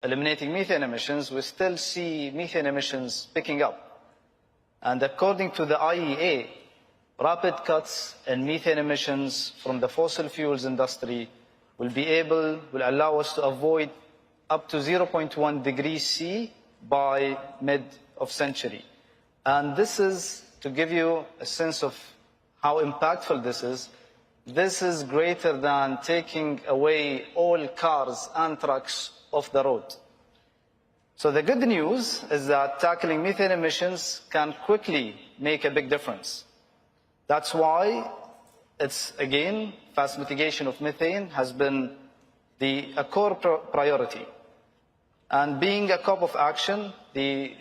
eliminating methane emissions, we still see methane emissions picking up. And according to the IEA, rapid cuts in methane emissions from the fossil fuels industry will allow us to avoid up to 0.1 degrees C by mid of century. And this is, to give you a sense of how impactful this is greater than taking away all cars and trucks off the road. So the good news is that tackling methane emissions can quickly make a big difference. That's why it's, again, fast mitigation of methane has been a core priority. And being a COP of action, the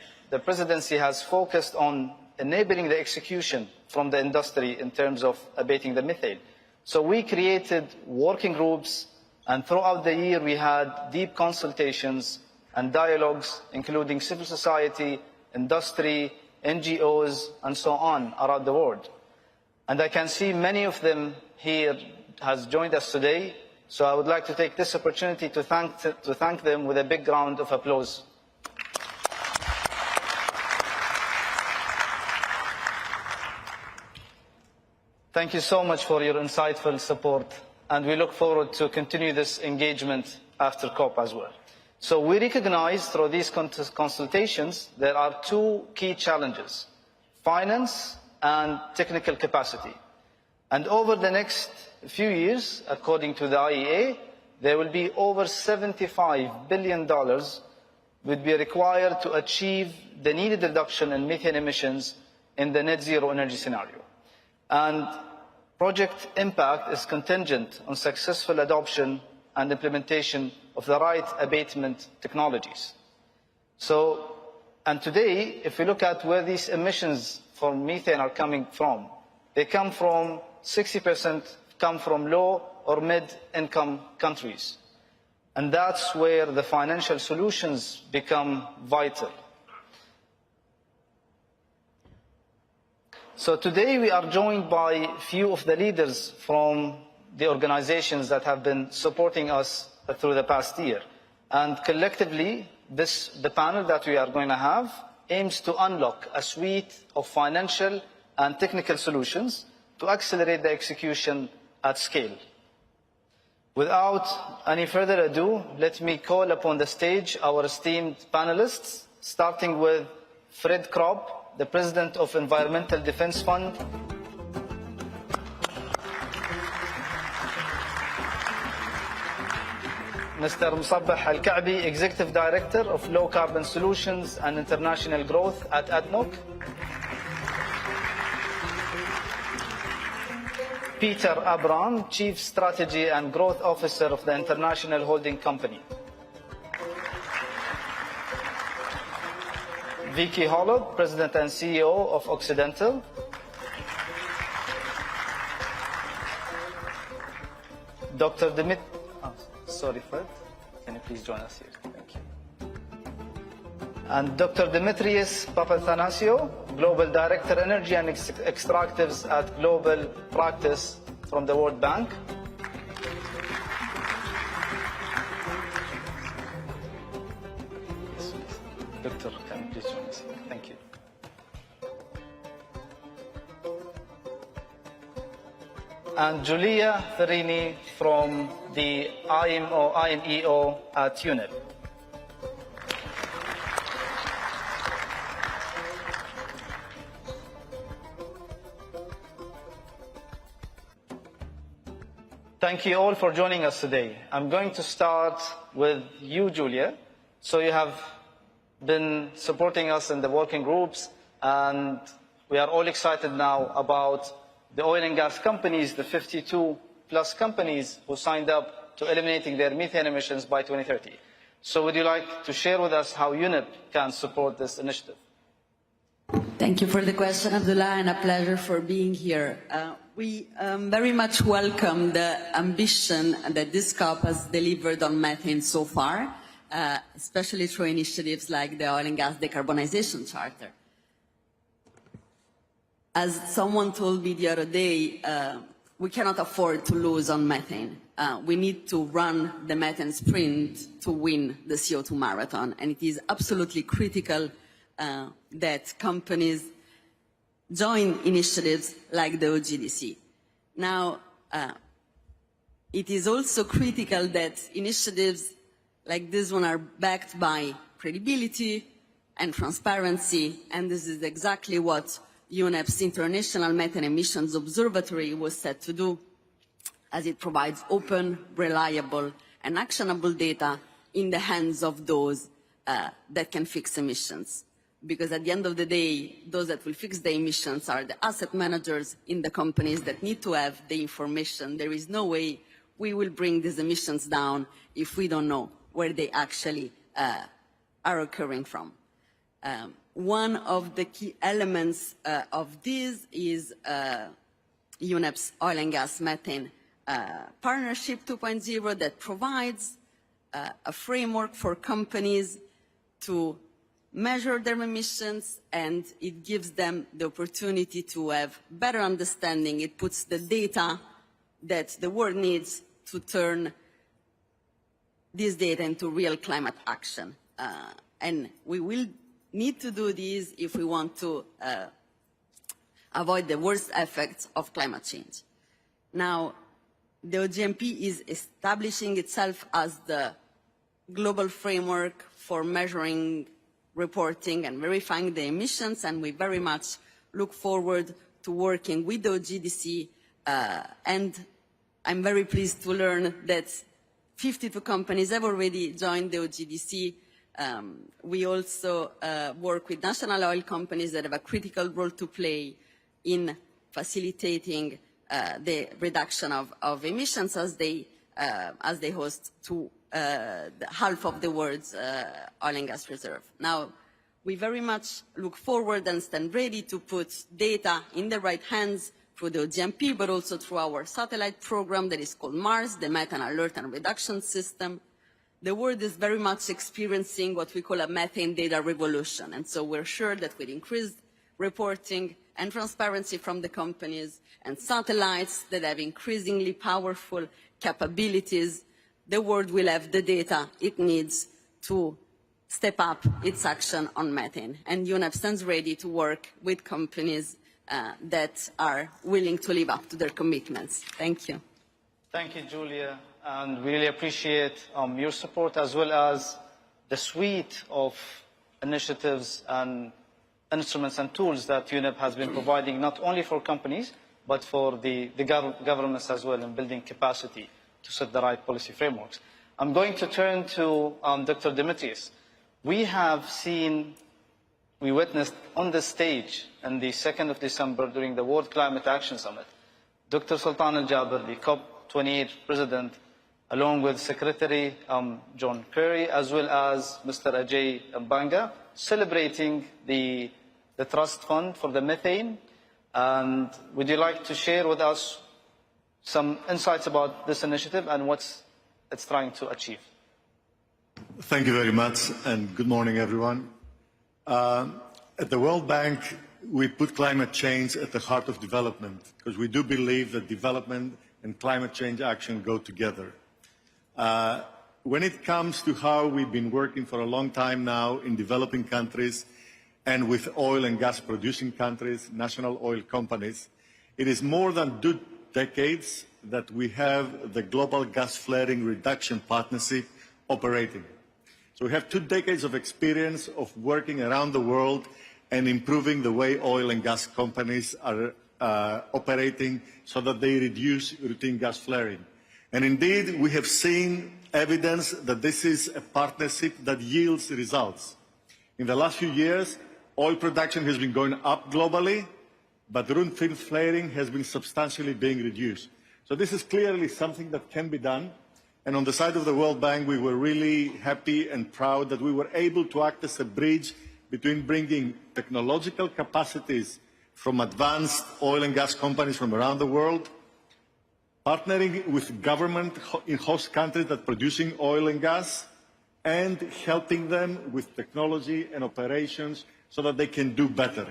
presidency has focused on enabling the execution from the industry in terms of abating the methane. So we created working groups, and throughout the year we had deep consultations and dialogues, including civil society, industry, NGOs, and so on around the world. And I can see many of them here has joined us today, so I would like to take this opportunity to thank them with a big round of applause. Thank you so much for your insightful support, and we look forward to continue this engagement after COP as well. So we recognize through these consultations there are two key challenges: finance and technical capacity. And over the next few years, according to the IEA, there will be over $75 billion would be required to achieve the needed reduction in methane emissions in the net zero energy scenario. And project impact is contingent on successful adoption and implementation of the right abatement technologies. So, and today, if we look at where these emissions from methane are coming from, they come from 60% come from low or mid-income countries. And that's where the financial solutions become vital. So today we are joined by a few of the leaders from the organizations that have been supporting us through the past year. And collectively, the panel that we are going to have aims to unlock a suite of financial and technical solutions to accelerate the execution at scale. Without any further ado, let me call upon the stage our esteemed panelists, starting with Fred Kropp, the President of Environmental Defense Fund. Mr. Musabbah Al-Ka'bi, Executive Director of Low Carbon Solutions and International Growth at ADNOC. Peter Abram, Chief Strategy and Growth Officer of the International Holding Company. Vicky Holub, President and CEO of Occidental. Dr. Sorry, Fred. Can you please join us here? Thank you. And Dr. Dimitrios Papathanasiou, Global Director, Energy and Extractives at Global Practice from the World Bank. Yes, Doctor, can you please join us here? Thank you. And Julia Ferrini from the IMEO at UNEP. Thank you all for joining us today. I'm going to start with you, Julia. So you have been supporting us in the working groups, and we are all excited now about the oil and gas companies, the 52 plus companies who signed up to eliminating their methane emissions by 2030. So would you like to share with us how UNEP can support this initiative? Thank you for the question, Abdullah, and a pleasure for being here. We very much welcome the ambition that this COP has delivered on methane so far, especially through initiatives like the Oil and Gas Decarbonization Charter. As someone told me the other day, we cannot afford to lose on methane. We need to run the methane sprint to win the CO2 marathon, and it is absolutely critical that companies join initiatives like the OGDC. Now, it is also critical that initiatives like this one are backed by credibility and transparency, and this is exactly what UNEP's International Methane Emissions Observatory was set to do, as it provides open, reliable, and actionable data in the hands of those that can fix emissions. Because at the end of the day, those that will fix the emissions are the asset managers in the companies that need to have the information. There is no way we will bring these emissions down if we don't know where they actually are occurring from. One of the key elements of this is UNEP's Oil and Gas Methane Partnership 2.0 that provides a framework for companies to measure their emissions, and it gives them the opportunity to have better understanding. It puts the data that the world needs to turn this data into real climate action. And we will need to do this if we want to avoid the worst effects of climate change. Now, the OGMP is establishing itself as the global framework for measuring, reporting, and verifying the emissions, and we very much look forward to working with the OGDC, and I'm very pleased to learn that 52 companies have already joined the OGDC. We also work with national oil companies that have a critical role to play in facilitating the reduction of emissions as they host to half of the world's oil and gas reserve. Now, we very much look forward and stand ready to put data in the right hands through the OGMP, but also through our satellite program that is called MARS, the Methane Alert and Reduction System. The world is very much experiencing what we call a methane data revolution, and so we're sure that with increased reporting and transparency from the companies and satellites that have increasingly powerful capabilities, the world will have the data it needs to step up its action on methane. And UNEP stands ready to work with companies that are willing to live up to their commitments. Thank you. Thank you, Julia, and we really appreciate your support as well as the suite of initiatives and instruments and tools that UNEP has been providing not only for companies, but for the governments as well in building capacity to set the right policy frameworks. I'm going to turn to Dr. Dimitrios. We witnessed on the stage on the 2nd of December during the World Climate Action Summit, Dr. Sultan Al-Jaber, the Cop28 president, along with Secretary John Kerry, as well as Mr. Ajay Banga, celebrating the trust fund for the methane. And would you like to share with us some insights about this initiative and what it's trying to achieve? Thank you very much, and good morning, everyone. At the World Bank, we put climate change at the heart of development because we do believe that development and climate change action go together. When it comes to how we've been working for a long time now in developing countries and with oil and gas producing countries, national oil companies, it is more than 2 decades that we have the Global Gas Flaring Reduction Partnership operating. So we have 2 decades of experience of working around the world and improving the way oil and gas companies are operating so that they reduce routine gas flaring. And indeed, we have seen evidence that this is a partnership that yields results. In the last few years, oil production has been going up globally, but routine flaring has been substantially being reduced. So this is clearly something that can be done. And on the side of the World Bank, we were really happy and proud that we were able to act as a bridge between bringing technological capacities from advanced oil and gas companies from around the world, partnering with government in host countries that are producing oil and gas, and helping them with technology and operations so that they can do better.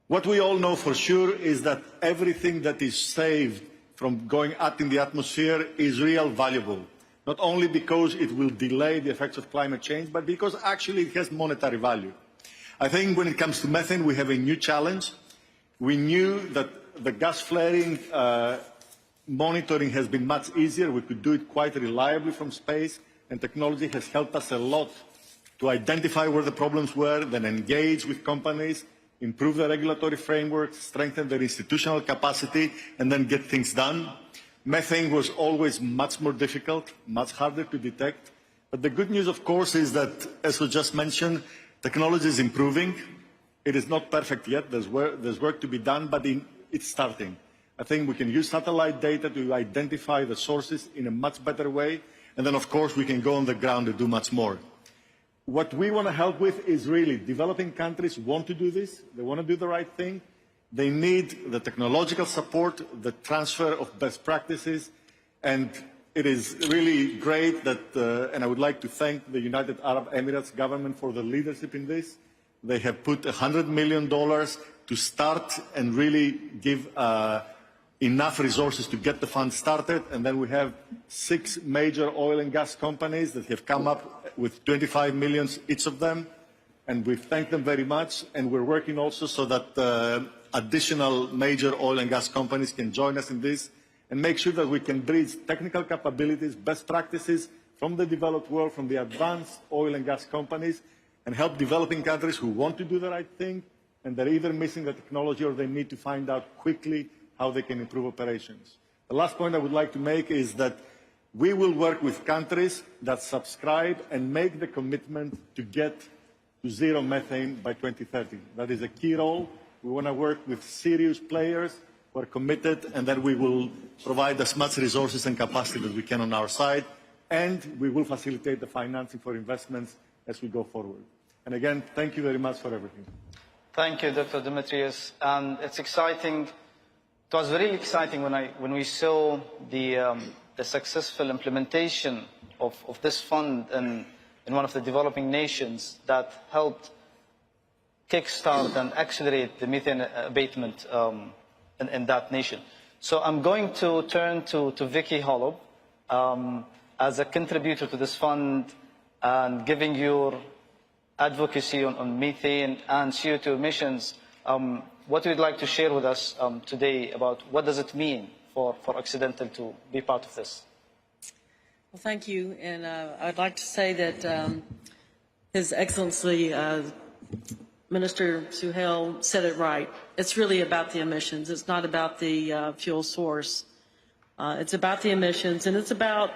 What we all know for sure is that everything that is saved from going up in the atmosphere is real valuable, not only because it will delay the effects of climate change, but because actually it has monetary value. I think when it comes to methane, we have a new challenge. We knew that the gas flaring monitoring has been much easier. We could do it quite reliably from space, and technology has helped us a lot to identify where the problems were, then engage with companies, improve the regulatory framework, strengthen their institutional capacity, and then get things done. Methane was always much more difficult, much harder to detect. But the good news, of course, is that, as was just mentioned, technology is improving. It is not perfect yet. There's work to be done, but it's starting. I think we can use satellite data to identify the sources in a much better way. And then, of course, we can go on the ground and do much more. What we want to help with is really developing countries want to do this. They want to do the right thing. They need the technological support, the transfer of best practices. And it is really great that, and I would like to thank the United Arab Emirates government for the leadership in this. They have put $100 million to start and really give enough resources to get the fund started. And then we have 6 major oil and gas companies that have come up with 25 million each of them. And we thank them very much. And we're working also so that additional major oil and gas companies can join us in this and make sure that we can bridge technical capabilities, best practices from the developed world, from the advanced oil and gas companies, and help developing countries who want to do the right thing, and they're either missing the technology or they need to find out quickly how they can improve operations. The last point I would like to make is that we will work with countries that subscribe and make the commitment to get to zero methane by 2030. That is a key role. We want to work with serious players who are committed, and then we will provide as much resources and capacity that we can on our side, and we will facilitate the financing for investments as we go forward. And again, thank you very much for everything. Thank you, Dr. Demetrios. And it's exciting. It was very exciting when we saw the successful implementation of this fund in one of the developing nations that helped kickstart and accelerate the methane abatement in that nation. So I'm going to turn to Vicky Holub as a contributor to this fund and giving your advocacy on methane and CO2 emissions. What would you like to share with us today about what does it mean for Occidental to be part of this? Well, thank you. And I'd like to say that His Excellency Minister Suhail said it right. It's really about the emissions. It's not about the fuel source. It's about the emissions, and it's about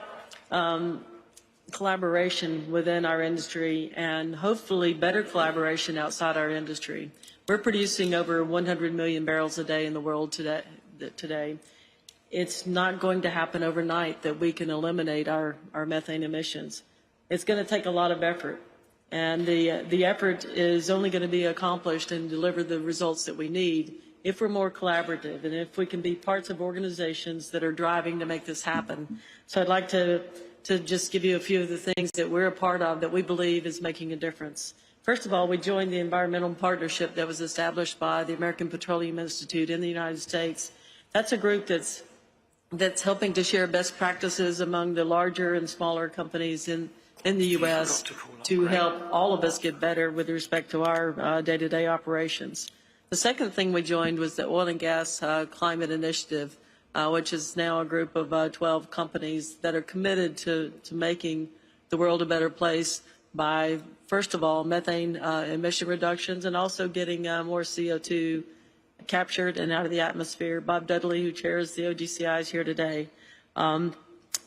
collaboration within our industry and hopefully better collaboration outside our industry. We're producing over 100 million barrels a day in the world today. It's not going to happen overnight that we can eliminate our methane emissions. It's going to take a lot of effort. And the effort is only going to be accomplished and deliver the results that we need if we're more collaborative and if we can be parts of organizations that are driving to make this happen. So I'd like to just give you a few of the things that we're a part of that we believe is making a difference. First of all, we joined the environmental partnership that was established by the American Petroleum Institute in the United States. That's a group that's helping to share best practices among the larger and smaller companies in the U.S. to help all of us get better with respect to our day-to-day operations. The second thing we joined was the Oil and Gas Climate Initiative, which is now a group of 12 companies that are committed to making the world a better place by, first of all, methane emission reductions and also getting more CO2 captured and out of the atmosphere. Bob Dudley, who chairs the OGCI, is here today. And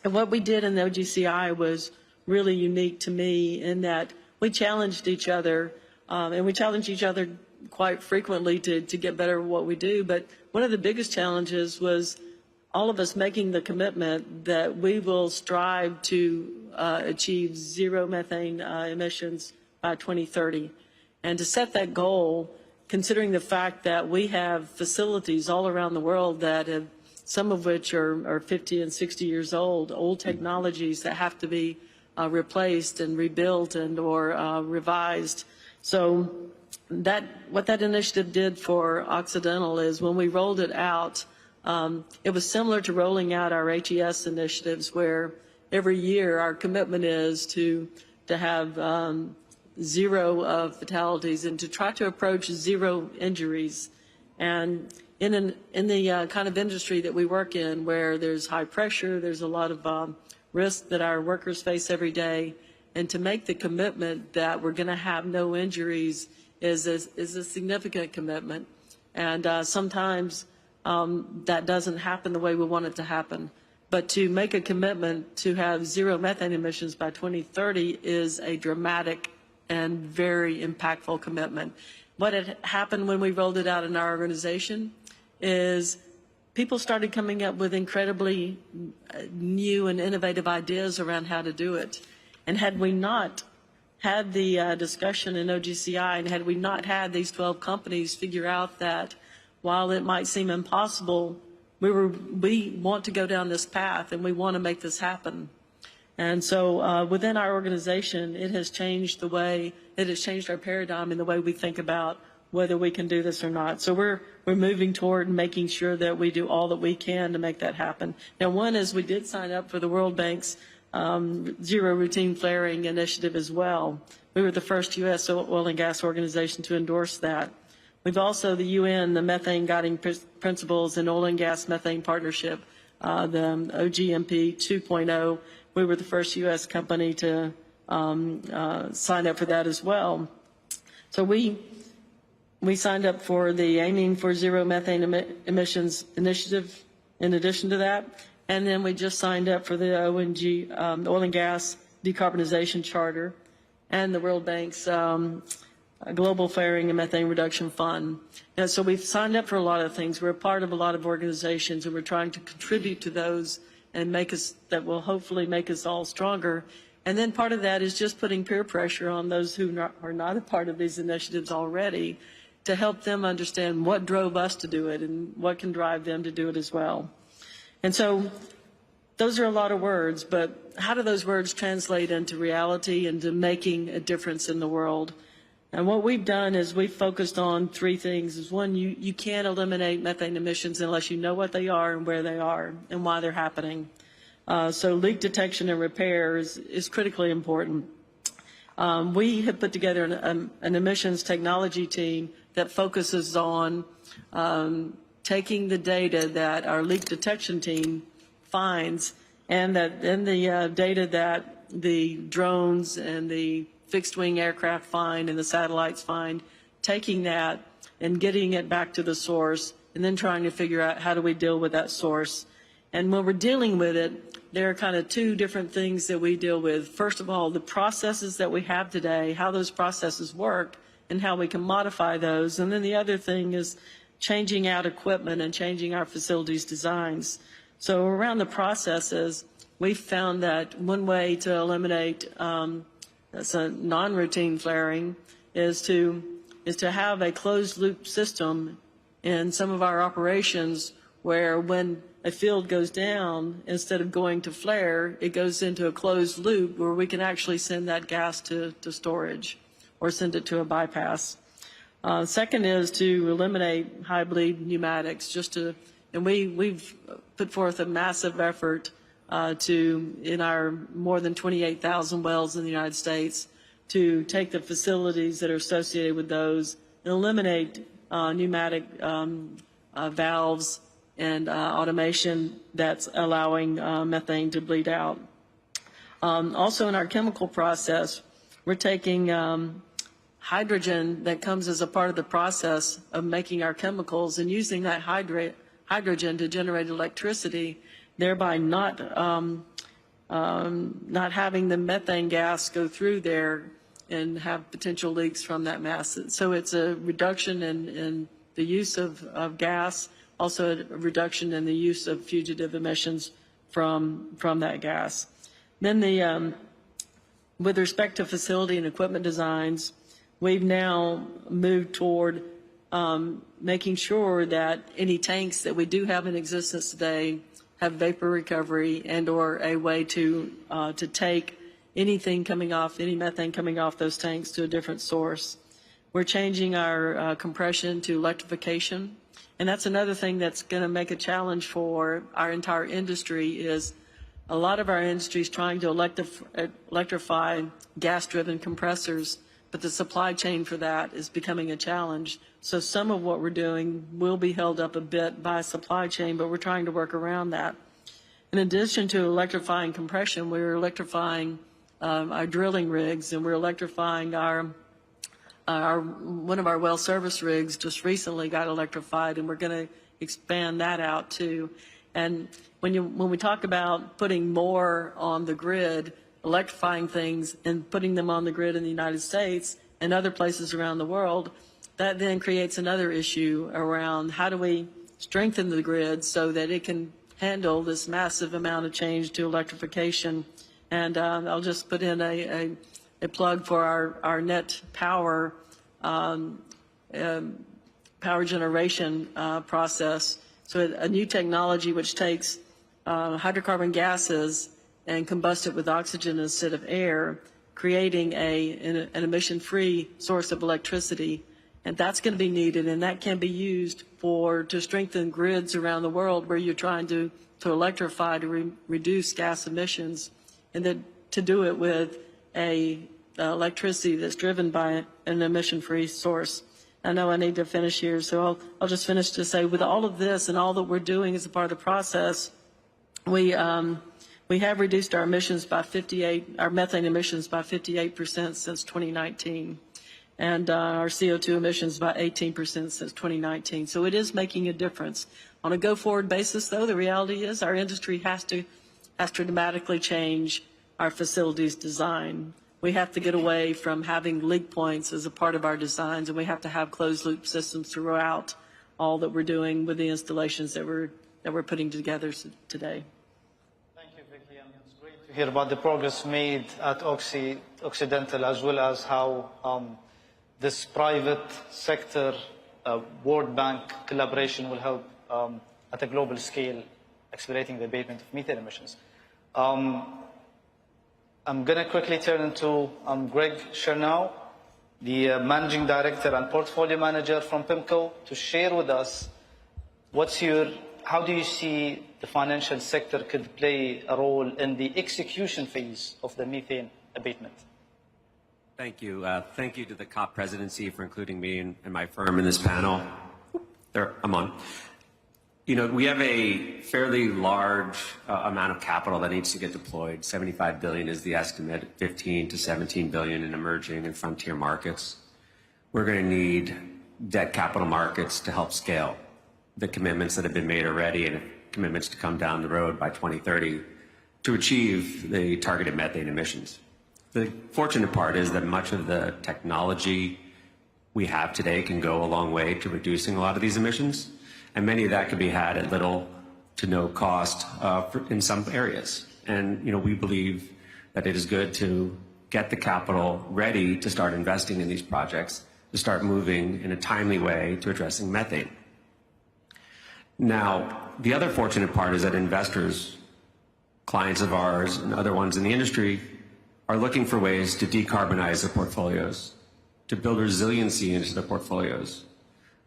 what we did in the OGCI was really unique to me in that we challenged each other, and we challenged each other quite frequently to get better at what we do. But one of the biggest challenges was all of us making the commitment that we will strive to achieve zero methane emissions by 2030. And to set that goal, considering the fact that we have facilities all around the world that have, some of which are 50 and 60 years old technologies that have to be replaced and rebuilt and or revised. So what that initiative did for Occidental is when we rolled it out It was similar to rolling out our HES initiatives, where every year our commitment is to have zero fatalities and to try to approach zero injuries. And in the kind of industry that we work in, where there's high pressure, there's a lot of risk that our workers face every day, and to make the commitment that we're going to have no injuries is a significant commitment. And sometimes that doesn't happen the way we want it to happen. But to make a commitment to have zero methane emissions by 2030 is a dramatic and very impactful commitment. What had happened when we rolled it out in our organization is people started coming up with incredibly new and innovative ideas around how to do it. And had we not had the discussion in OGCI, and had we not had these 12 companies figure out that while it might seem impossible, we want to go down this path and we want to make this happen. And so within our organization, it has changed our paradigm in the way we think about whether we can do this or not. So we're moving toward making sure that we do all that we can to make that happen. Now, one is we did sign up for the World Bank's Zero Routine Flaring initiative as well. We were the first U.S. oil and gas organization to endorse that. We've also, the UN, the Methane Guiding Principles and Oil and Gas Methane Partnership, the OGMP 2.0. We were the first U.S. company to sign up for that as well. So we signed up for the Aiming for Zero Methane Emissions initiative in addition to that. And then we just signed up for the ONG, Oil and Gas Decarbonization Charter, and the World Bank's Global Flaring and Methane Reduction Fund. And so we've signed up for a lot of things. We're a part of a lot of organizations, and we're trying to contribute to those and that will hopefully make us all stronger. And then part of that is just putting peer pressure on those who are not a part of these initiatives already, to help them understand what drove us to do it and what can drive them to do it as well. And so those are a lot of words, but how do those words translate into reality and to making a difference in the world? And what we've done is we've focused on three things. Is one, you can't eliminate methane emissions unless you know what they are and where they are and why they're happening. So leak detection and repair is critically important. We have put together an emissions technology team that focuses on taking the data that our leak detection team finds, and the data that the drones and the fixed-wing aircraft find and the satellites find, taking that and getting it back to the source, and then trying to figure out how do we deal with that source. And when we're dealing with it, there are kind of two different things that we deal with. First of all, the processes that we have today, how those processes work, and how we can modify those. And then the other thing is changing out equipment and changing our facilities designs. So around the processes, we've found that one way to eliminate that's a non-routine flaring is to have a closed loop system in some of our operations, where when a field goes down, instead of going to flare, it goes into a closed loop where we can actually send that gas to storage or send it to a bypass. Second is to eliminate high bleed pneumatics, and we've put forth a massive effort in our more than 28,000 wells in the United States, to take the facilities that are associated with those and eliminate pneumatic valves and automation that's allowing methane to bleed out. Also in our chemical process, we're taking hydrogen that comes as a part of the process of making our chemicals and using that hydrogen to generate electricity, thereby not having the methane gas go through there and have potential leaks from that mass. So it's a reduction in the use of gas, also a reduction in the use of fugitive emissions from that gas. Then with respect to facility and equipment designs, we've now moved toward making sure that any tanks that we do have in existence today have vapor recovery and/or a way to take anything coming off, any methane coming off those tanks to a different source. We're changing our compression to electrification, And that's another thing that's going to make a challenge for our entire industry is a lot of our industry is trying to electrify gas-driven compressors, but the supply chain for that is becoming a challenge. So some of what we're doing will be held up a bit by supply chain, but we're trying to work around that. In addition to electrifying compression, we're electrifying our drilling rigs, and we're electrifying one of our well service rigs just recently got electrified, and we're going to expand that out too. And when we talk about putting more on the grid, electrifying things and putting them on the grid in the United States and other places around the world, that then creates another issue around how do we strengthen the grid so that it can handle this massive amount of change to electrification. And I'll just put in a plug for our net power power generation process. So a new technology which takes hydrocarbon gases and combust it with oxygen instead of air, creating an emission-free source of electricity. And that's going to be needed, and that can be used to strengthen grids around the world where you're trying to electrify to reduce gas emissions, and then to do it with electricity that's driven by an emission-free source. I know I need to finish here, so I'll just finish to say with all of this and all that we're doing as a part of the process, we have reduced our emissions by our methane emissions by 58% since 2019. And our CO2 emissions by 18% since 2019. So it is making a difference. On a go-forward basis, though, the reality is our industry has to dramatically change our facilities design. We have to get away from having leak points as a part of our designs, and we have to have closed-loop systems throughout all that we're doing with the installations that we're putting together today. Thank you, Vicky. And it's great to hear about the progress made at Occidental, as well as how this private sector World Bank collaboration will help at a global scale, accelerating the abatement of methane emissions. I'm going to quickly turn to Greg Chernow, the Managing Director and Portfolio Manager from PIMCO, to share with us how do you see the financial sector could play a role in the execution phase of the methane abatement? Thank you. Thank you to the COP presidency for including me and my firm in this panel. I'm on. You know, we have a fairly large amount of capital that needs to get deployed. $75 billion is the estimate, 15 to 17 billion in emerging and frontier markets. We're going to need debt capital markets to help scale the commitments that have been made already and commitments to come down the road by 2030 to achieve the targeted methane emissions. The fortunate part is that much of the technology we have today can go a long way to reducing a lot of these emissions, and many of that can be had at little to no cost in some areas. And we believe that it is good to get the capital ready to start investing in these projects, to start moving in a timely way to addressing methane. Now, the other fortunate part is that investors, clients of ours and other ones in the industry, are looking for ways to decarbonize their portfolios, to build resiliency into their portfolios,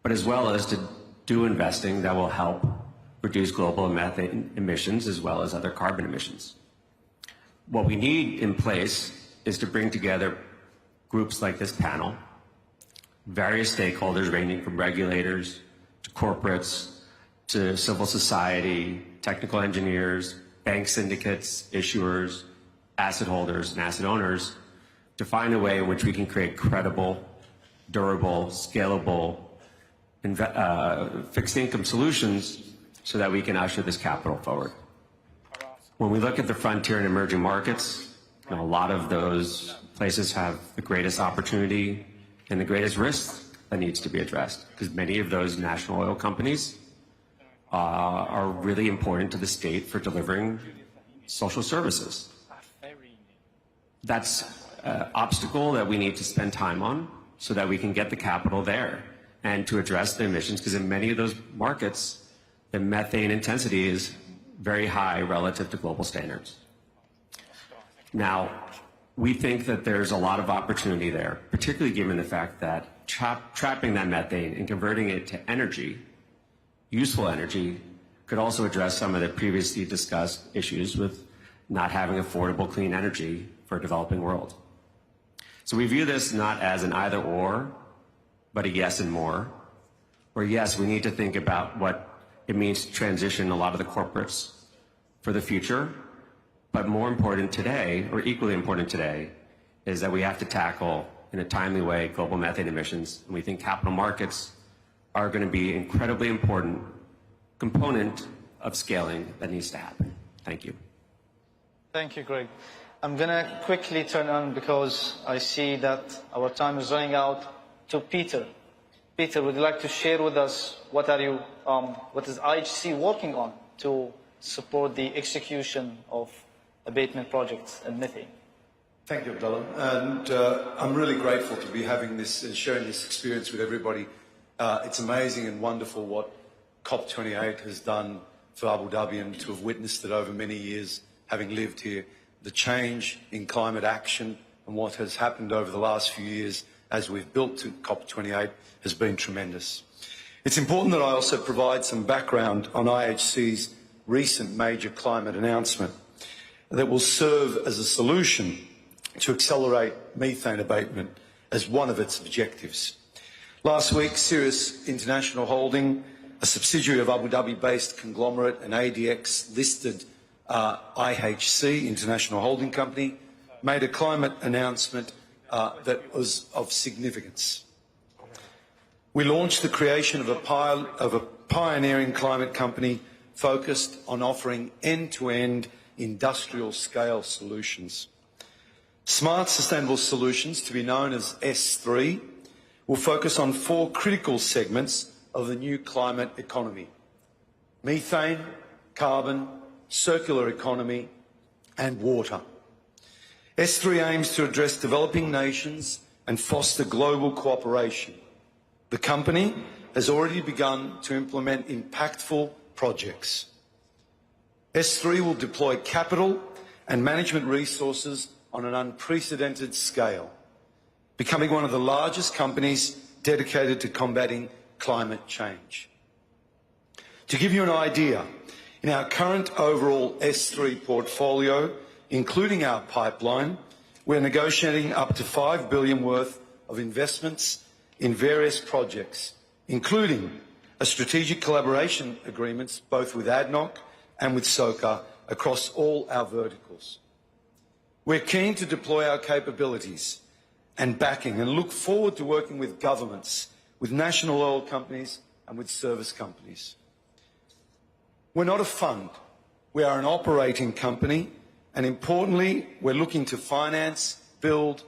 but as well as to do investing that will help reduce global methane emissions as well as other carbon emissions. What we need in place is to bring together groups like this panel, various stakeholders ranging from regulators to corporates to civil society, technical engineers, bank syndicates, issuers, asset holders and asset owners to find a way in which we can create credible, durable, scalable fixed income solutions so that we can usher this capital forward. When we look at the frontier and emerging markets, a lot of those places have the greatest opportunity and the greatest risk that needs to be addressed, because many of those national oil companies are really important to the state for delivering social services. That's an obstacle that we need to spend time on so that we can get the capital there and to address the emissions, because in many of those markets, the methane intensity is very high relative to global standards. Now, we think that there's a lot of opportunity there, particularly given the fact that trapping that methane and converting it to energy useful energy could also address some of the previously discussed issues with not having affordable clean energy for a developing world. So we view this not as an either or, but a yes and more, where yes, we need to think about what it means to transition a lot of the corporates for the future, but more important today, or equally important today, is that we have to tackle in a timely way global methane emissions, and we think capital markets are going to be an incredibly important component of scaling that needs to happen. Thank you. Thank you, Greg. I'm going to quickly turn on, because I see that our time is running out, to Peter. Peter, would you like to share with us what is IHC working on to support the execution of abatement projects and methane? Thank you, Abdullah. And I'm really grateful to be having this and sharing this experience with everybody. It's amazing and wonderful what Cop28 has done for Abu Dhabi, and to have witnessed it over many years, having lived here. The change in climate action and what has happened over the last few years as we've built to COP28 has been tremendous. It's important that I also provide some background on IHC's recent major climate announcement that will serve as a solution to accelerate methane abatement as one of its objectives. Last week, Sirius International Holding, a subsidiary of Abu Dhabi-based conglomerate and ADX-listed IHC, International Holding Company, made a climate announcement that was of significance. We launched the creation of a pioneering climate company focused on offering end-to-end industrial-scale solutions. Smart Sustainable Solutions, to be known as S3, will focus on 4 critical segments of the new climate economy: methane, carbon, circular economy, and water. S3 aims to address developing nations and foster global cooperation. The company has already begun to implement impactful projects. S3 will deploy capital and management resources on an unprecedented scale, becoming one of the largest companies dedicated to combating climate change. To give you an idea, in our current overall S3 portfolio, including our pipeline, we're negotiating up to $5 billion worth of investments in various projects, including a strategic collaboration agreements both with ADNOC and with SOCAR across all our verticals. We're keen to deploy our capabilities and backing and look forward to working with governments, with national oil companies and with service companies. We're not a fund. We are an operating company, and importantly, we're looking to finance, build,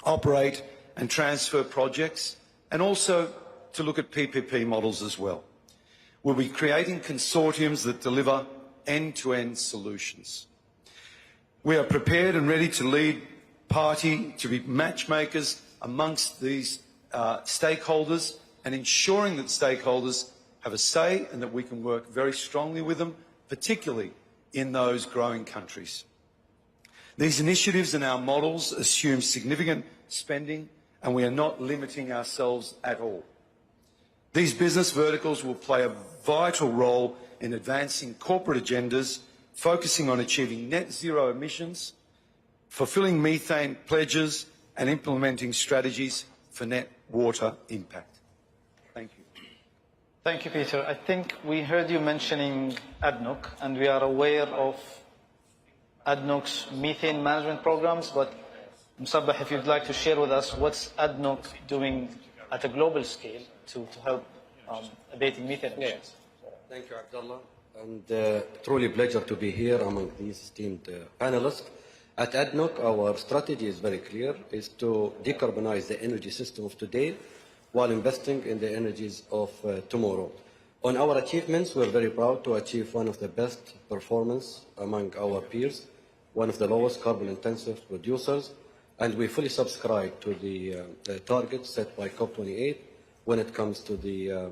operate and transfer projects, and also to look at PPP models as well. We'll be creating consortiums that deliver end-to-end solutions. We are prepared and ready to lead party, to be matchmakers amongst these stakeholders, and ensuring that stakeholders have a say and that we can work very strongly with them, particularly in those growing countries. These initiatives and our models assume significant spending, and we are not limiting ourselves at all. These business verticals will play a vital role in advancing corporate agendas, focusing on achieving net zero emissions, fulfilling methane pledges, and implementing strategies for net water impact. Thank you. Thank you, Peter. I think we heard you mentioning ADNOC, and we are aware of ADNOC's methane management programs, but Musabbah, if you'd like to share with us what's ADNOC doing at a global scale to help abating methane emissions. Yeah. Thank you, Abdullah. And truly a pleasure to be here among these esteemed panelists. At ADNOC, our strategy is very clear, is to decarbonize the energy system of today while investing in the energies of tomorrow. On our achievements, we're very proud to achieve one of the best performance among our peers, one of the lowest carbon-intensive producers, and we fully subscribe to the targets set by COP28 when it comes to the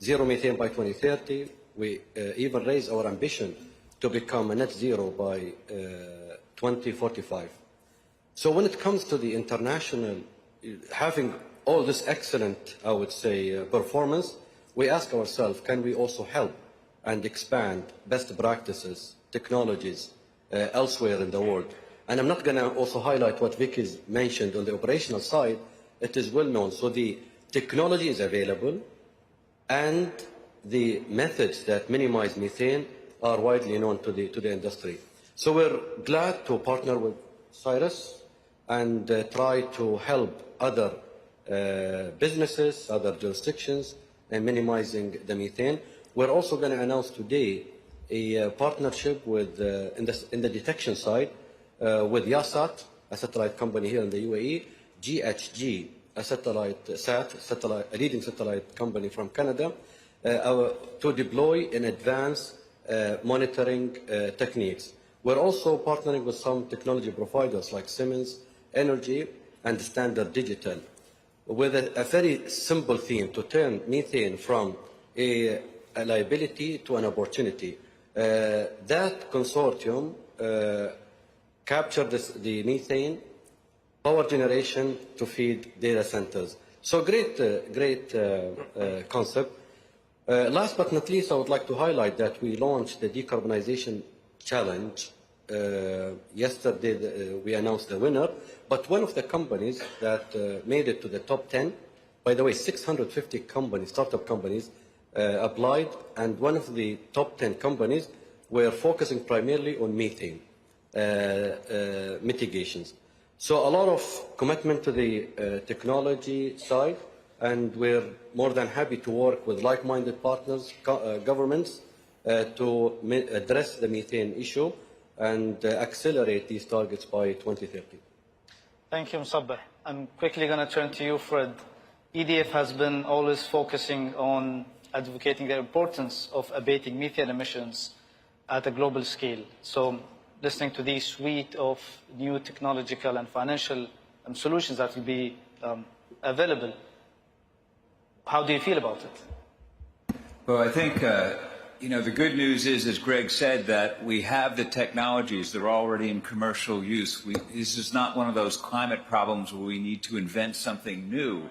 zero methane by 2030. We even raise our ambition to become a net zero by 2045. So when it comes to the international, having all this excellent, I would say, performance, we ask ourselves, can we also help and expand best practices, technologies elsewhere in the world? And I'm not going to also highlight what Vicky's mentioned on the operational side. It is well known. So the technology is available, and the methods that minimize methane are widely known to the industry. So we're glad to partner with Cyrus and try to help other businesses, other jurisdictions in minimizing the methane. We're also going to announce today a partnership with, in the detection side with Yasat, a satellite company here in the UAE, GHG, a leading satellite company from Canada, to deploy and advance monitoring techniques. We're also partnering with some technology providers like Siemens Energy and Standard Digital with a very simple theme to turn methane from a liability to an opportunity. That consortium captured the methane power generation to feed data centers. So great concept. Last but not least, I would like to highlight that we launched the Decarbonization Challenge. Yesterday, we announced the winner, but one of the companies that made it to the top 10, by the way, 650 companies, startup companies, applied, and one of the top 10 companies were focusing primarily on methane mitigations. So a lot of commitment to the technology side, and we're more than happy to work with like-minded partners, governments, to address the methane issue and accelerate these targets by 2030. Thank you, Musabbeh. I'm quickly going to turn to you, Fred. EDF has been always focusing on advocating the importance of abating methane emissions at a global scale. So listening to the suite of new technological and financial solutions that will be available, how do you feel about it? Well, I think, the good news is, as Greg said, that we have the technologies. They're already in commercial use. This is not one of those climate problems where we need to invent something new.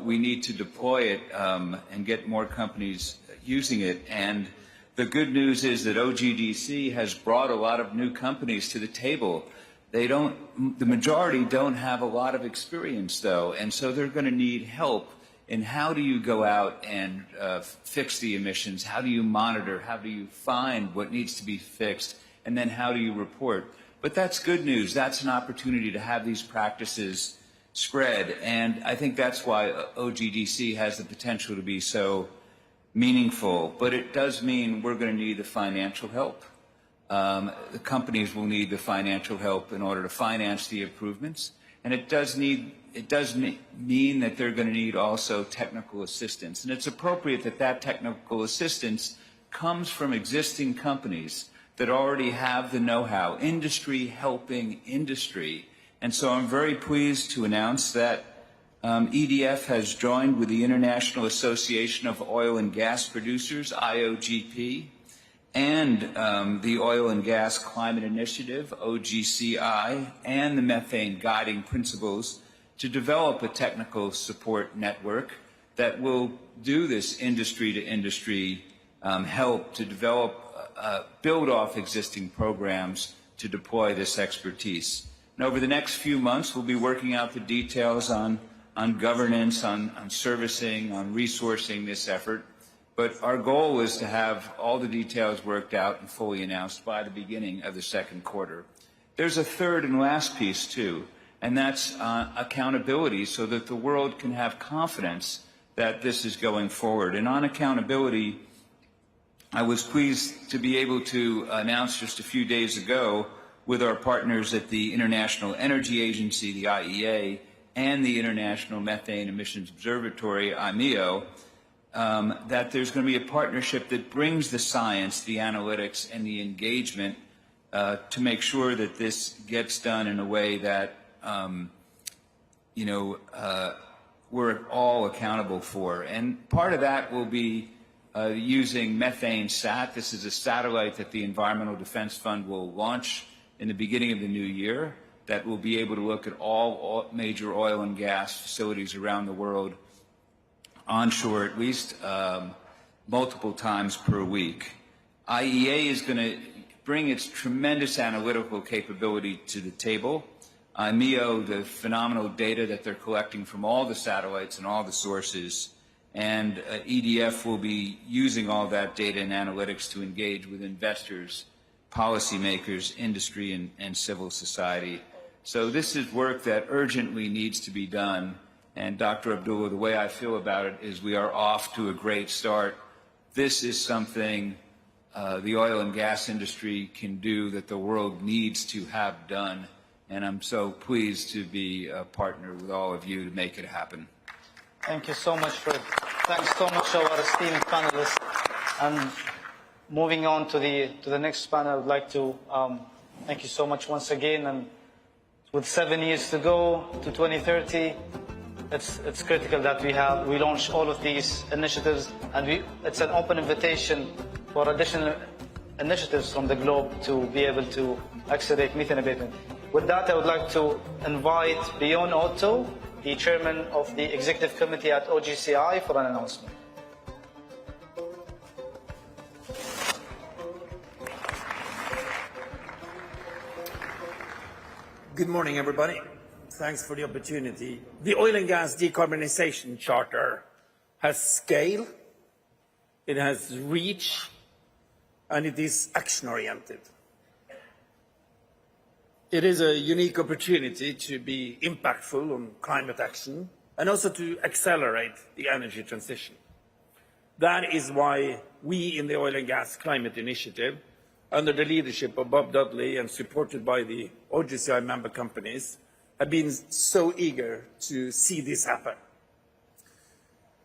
We need to deploy it and get more companies using it. And the good news is that OGDC has brought a lot of new companies to the table. The majority don't have a lot of experience, though, and so they're going to need help in how do you go out and fix the emissions, how do you monitor, how do you find what needs to be fixed, and then how do you report. But that's good news. That's an opportunity to have these practices spread, and I think that's why OGDC has the potential to be so meaningful. But it does mean we're going to need the financial help. The companies will need the financial help in order to finance the improvements, and it does mean that they're going to need also technical assistance. And it's appropriate that that technical assistance comes from existing companies that already have the know-how, industry helping industry. And so I'm very pleased to announce that EDF has joined with the International Association of Oil and Gas Producers, IOGP, and the Oil and Gas Climate Initiative, OGCI, and the Methane Guiding Principles to develop a technical support network that will do this industry-to-industry help to develop, build off existing programs to deploy this expertise. And over the next few months, we'll be working out the details on governance, on servicing, on resourcing this effort. But our goal is to have all the details worked out and fully announced by the beginning of the second quarter. There's a third and last piece, too, and that's accountability, so that the world can have confidence that this is going forward. And on accountability, I was pleased to be able to announce just a few days ago with our partners at the International Energy Agency, the IEA, and the International Methane Emissions Observatory, IMEO, that there's going to be a partnership that brings the science, the analytics, and the engagement to make sure that this gets done in a way that, we're all accountable for. And part of that will be using Methane Sat. This is a satellite that the Environmental Defense Fund will launch in the beginning of the new year that will be able to look at all major oil and gas facilities around the world onshore at least multiple times per week. IEA is going to bring its tremendous analytical capability to the table. MEO, the phenomenal data that they're collecting from all the satellites and all the sources, and EDF will be using all that data and analytics to engage with investors, policymakers, industry, and civil society. So this is work that urgently needs to be done. And Dr. Abdullah, the way I feel about it is we are off to a great start. This is something the oil and gas industry can do that the world needs to have done. And I'm so pleased to be a partner with all of you to make it happen. Thank you so much, Fred. Thanks so much to our esteemed panelists. And moving on to the next panel, I'd like to thank you so much once again. And with 7 years to go to 2030, it's critical that we launch all of these initiatives, and it's an open invitation for additional initiatives from the globe to be able to accelerate methane abatement. With that, I would like to invite Bjorn Otto, the chairman of the executive committee at OGCI, for an announcement. Good morning, everybody. Thanks for the opportunity. The Oil and Gas Decarbonization Charter has scale, it has reach, and it is action-oriented. It is a unique opportunity to be impactful on climate action and also to accelerate the energy transition. That is why we in the Oil and Gas Climate Initiative, under the leadership of Bob Dudley and supported by the OGCI member companies, have been so eager to see this happen.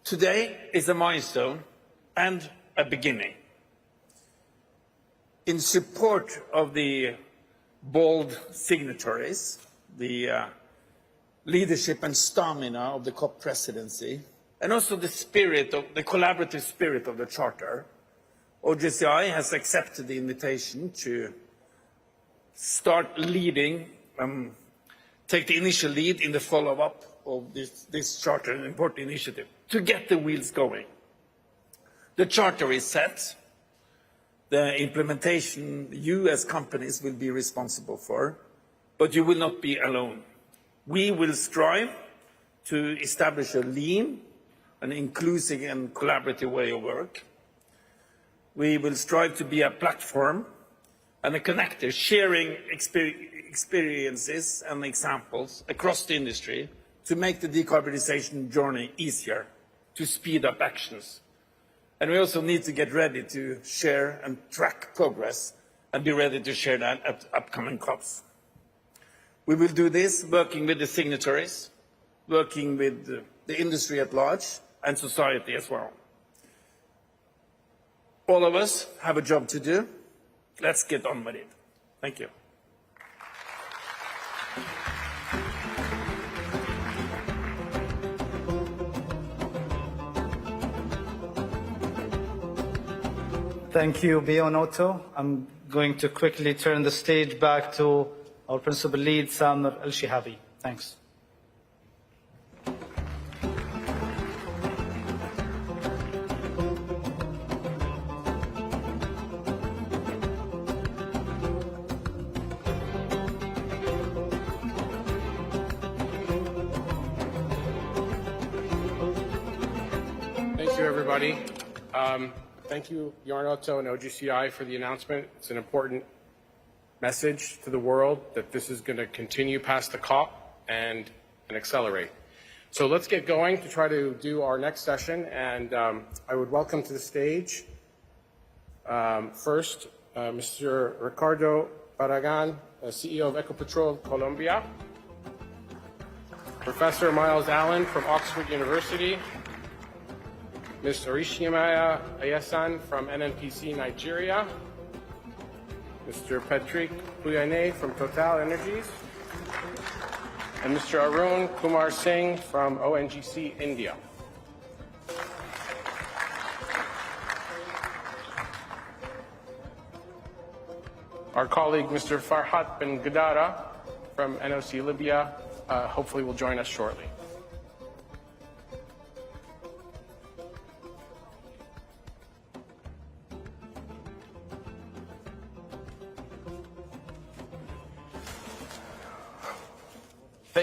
Today is a milestone and a beginning. In support of the bold signatories, the leadership and stamina of the COP presidency, and also the collaborative spirit of the Charter, OGCI has accepted the invitation to start leading, take the initial lead in the follow-up of this Charter, an important initiative, to get the wheels going. The Charter is set. The implementation you as companies will be responsible for, but you will not be alone. We will strive to establish a lean, an inclusive and collaborative way of work. We will strive to be a platform and a connector, sharing experiences and examples across the industry to make the decarbonization journey easier, to speed up actions. And we also need to get ready to share and track progress and be ready to share that at upcoming COPs. We will do this working with the signatories, working with the industry at large and society as well. All of us have a job to do. Let's get on with it. Thank you. Thank you, Bjorn Otto. I'm going to quickly turn the stage back to our principal lead, Samir Al-Shihabi. Thanks. Thank you, everybody. Thank you, Bjorn Otto and OGCI, for the announcement. It's an important message to the world that this is going to continue past the COP and accelerate. So let's get going to try to do our next session. And I would welcome to the stage first Mr. Ricardo Barragan, CEO of Ecopetrol Colombia, Professor Miles Allen from Oxford University, Ms. Orishimaya Ayasan from NNPC Nigeria, Mr. Patrick Puyane from Total Energies, and Mr. Arun Kumar Singh from ONGC India. Our colleague, Mr. Farhat Ben Gadara from NOC Libya, hopefully will join us shortly.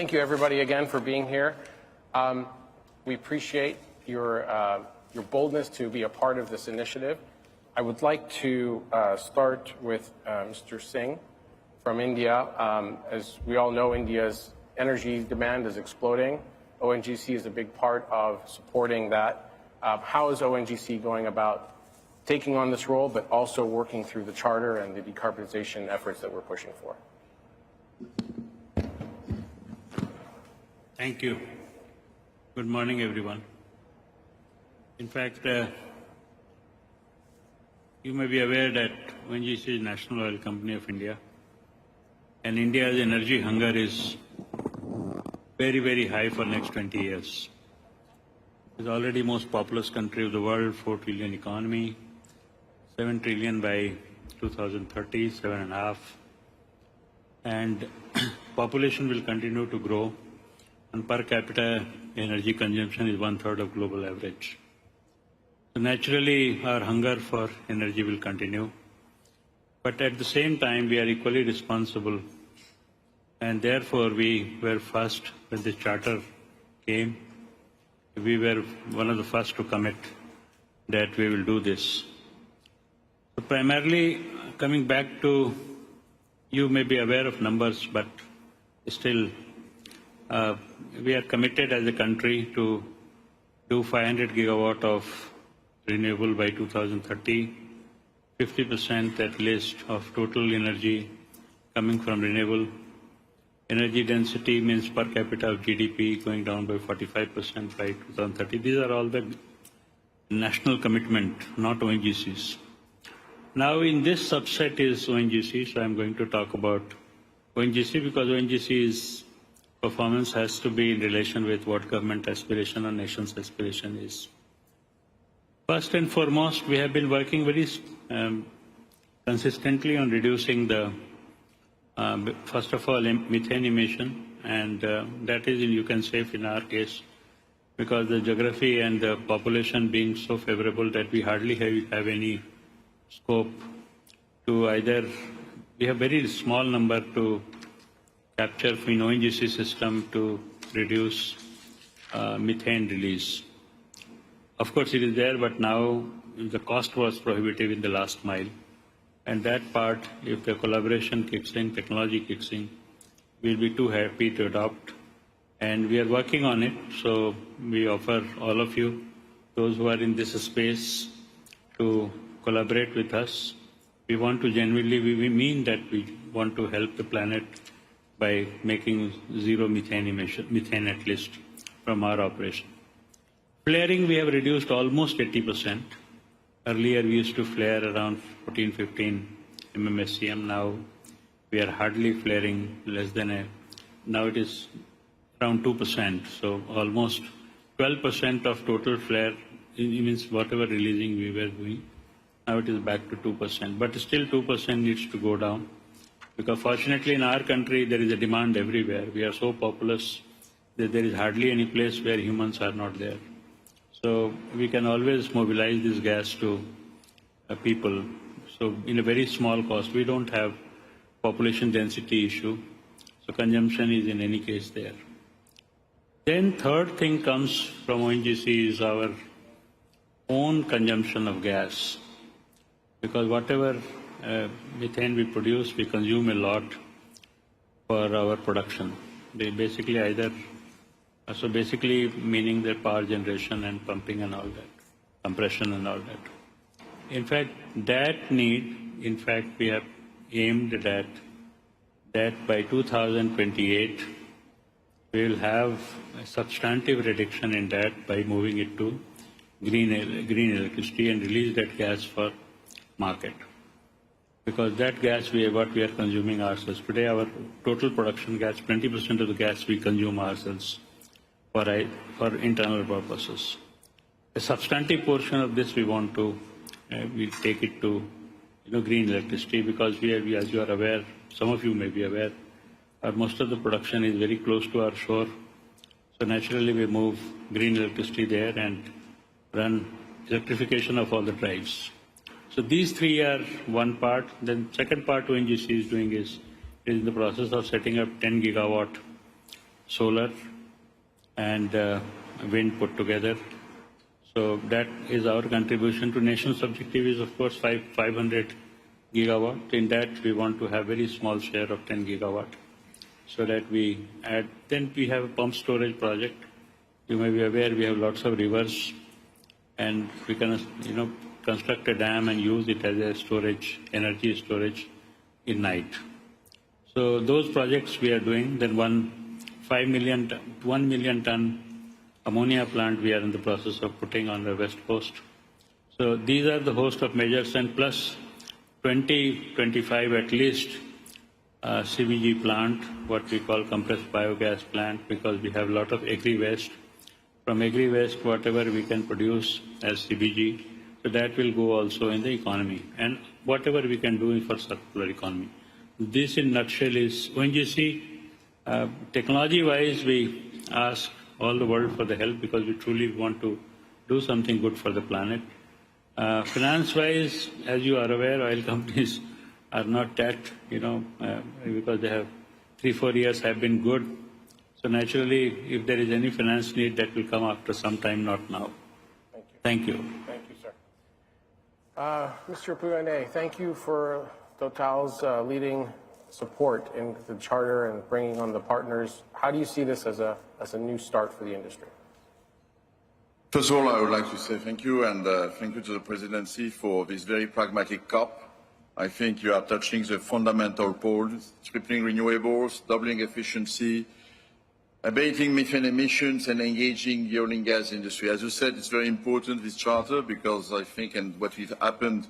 thank you, everybody, again for being here. We appreciate your boldness to be a part of this initiative. I would like to start with Mr. Singh from India. As we all know, India's energy demand is exploding. ONGC is a big part of supporting that. How is ONGC going about taking on this role, but also working through the Charter and the decarbonization efforts that we're pushing for? Thank you. Good morning, everyone. In fact, you may be aware that ONGC is National Oil Company of India, and India's energy hunger is very, very high for the next 20 years. It's already the most populous country of the world, 4 trillion economy, 7 trillion by 2030, 7.5. And population will continue to grow, and per capita energy consumption is 1/3 of global average. So naturally, our hunger for energy will continue. But at the same time, we are equally responsible, and therefore we were first when the Charter came. We were one of the first to commit that we will do this. So primarily, coming back to, you may be aware of numbers, but still, we are committed as a country to do 500 gigawatt of renewable by 2030, 50% at least of total energy coming from renewable. Energy density means per capita of GDP going down by 45% by 2030. These are all the national commitment, not ONGC's. Now in this subset is ONGC, so I'm going to talk about ONGC because ONGC's performance has to be in relation with what government aspiration or nation's aspiration is. First and foremost, we have been working very consistently on reducing the, first of all, methane emission, and that is, you can say, in our case, because the geography and the population being so favorable that we hardly have any scope to either, we have very small number to capture in ONGC system to reduce methane release. Of course, it is there, but now the cost was prohibitive in the last mile. And that part, if the collaboration kicks in, technology kicks in, we'll be too happy to adopt. And we are working on it, so we offer all of you, those who are in this space, to collaborate with us. We want to genuinely, we mean that we want to help the planet by making zero methane emission, methane at least, from our operation. Flaring, we have reduced almost 80%. Earlier, we used to flare around 14, 15 MMSCM. Now, we are hardly flaring less than now it is around 2%. So almost 12% of total flare, means whatever releasing we were doing. Now it is back to 2%. But still 2% needs to go down. Because fortunately in our country, there is a demand everywhere. We are so populous that there is hardly any place where humans are not there. So we can always mobilize this gas to people. So in a very small cost, we don't have population density issue. So consumption is in any case there. Then third thing comes from ONGC is our own consumption of gas. Because whatever methane we produce, we consume a lot for our production. They basically either, so basically meaning their power generation and pumping and all that, compression and all that. In fact, that need, in fact, we have aimed at that by 2028, we will have a substantive reduction in that by moving it to green electricity and release that gas for market. Because that gas, what we are consuming ourselves. Today, our total production gas, 20% of the gas we consume ourselves for internal purposes. A substantive portion of this we want to, we take it to green electricity because we, as you are aware, some of you may be aware, most of the production is very close to our shore. So naturally we move green electricity there and run electrification of all the drives. So these three are one part. Then second part ONGC is doing is in the process of setting up 10 gigawatt solar and wind put together. So that is our contribution to nation's objective is, of course, 500 gigawatt. In that, we want to have very small share of 10 gigawatt, so that we add. Then we have a pump storage project. You may be aware we have lots of rivers, and we can, construct a dam and use it as a storage, energy storage in night. So those projects we are doing. Then 1 million ton ammonia plant we are in the process of putting on the west coast. So these are the host of measures, and plus 25 at least CBG plant, what we call compressed biogas plant, because we have a lot of agri-waste. From agri-waste, whatever we can produce as CBG, so that will go also in the economy, and whatever we can do for circular economy. This in nutshell is ONGC. Technology-wise, we ask all the world for the help because we truly want to do something good for the planet. Finance-wise, as you are aware, oil companies are not that, because they have 3-4 years have been good. So naturally, if there is any finance need, that will come after some time, not now. Thank you. Thank you, sir. Mr. Pouyanné, thank you for Total's leading support in the charter and bringing on the partners. How do you see this as a new start for the industry? First of all, I would like to say thank you, and thank you to the presidency for this very pragmatic COP. I think you are touching the fundamental poles: tripling renewables, doubling efficiency, abating methane emissions, and engaging the oil and gas industry. As you said, it's very important, this charter, because I think, and what has happened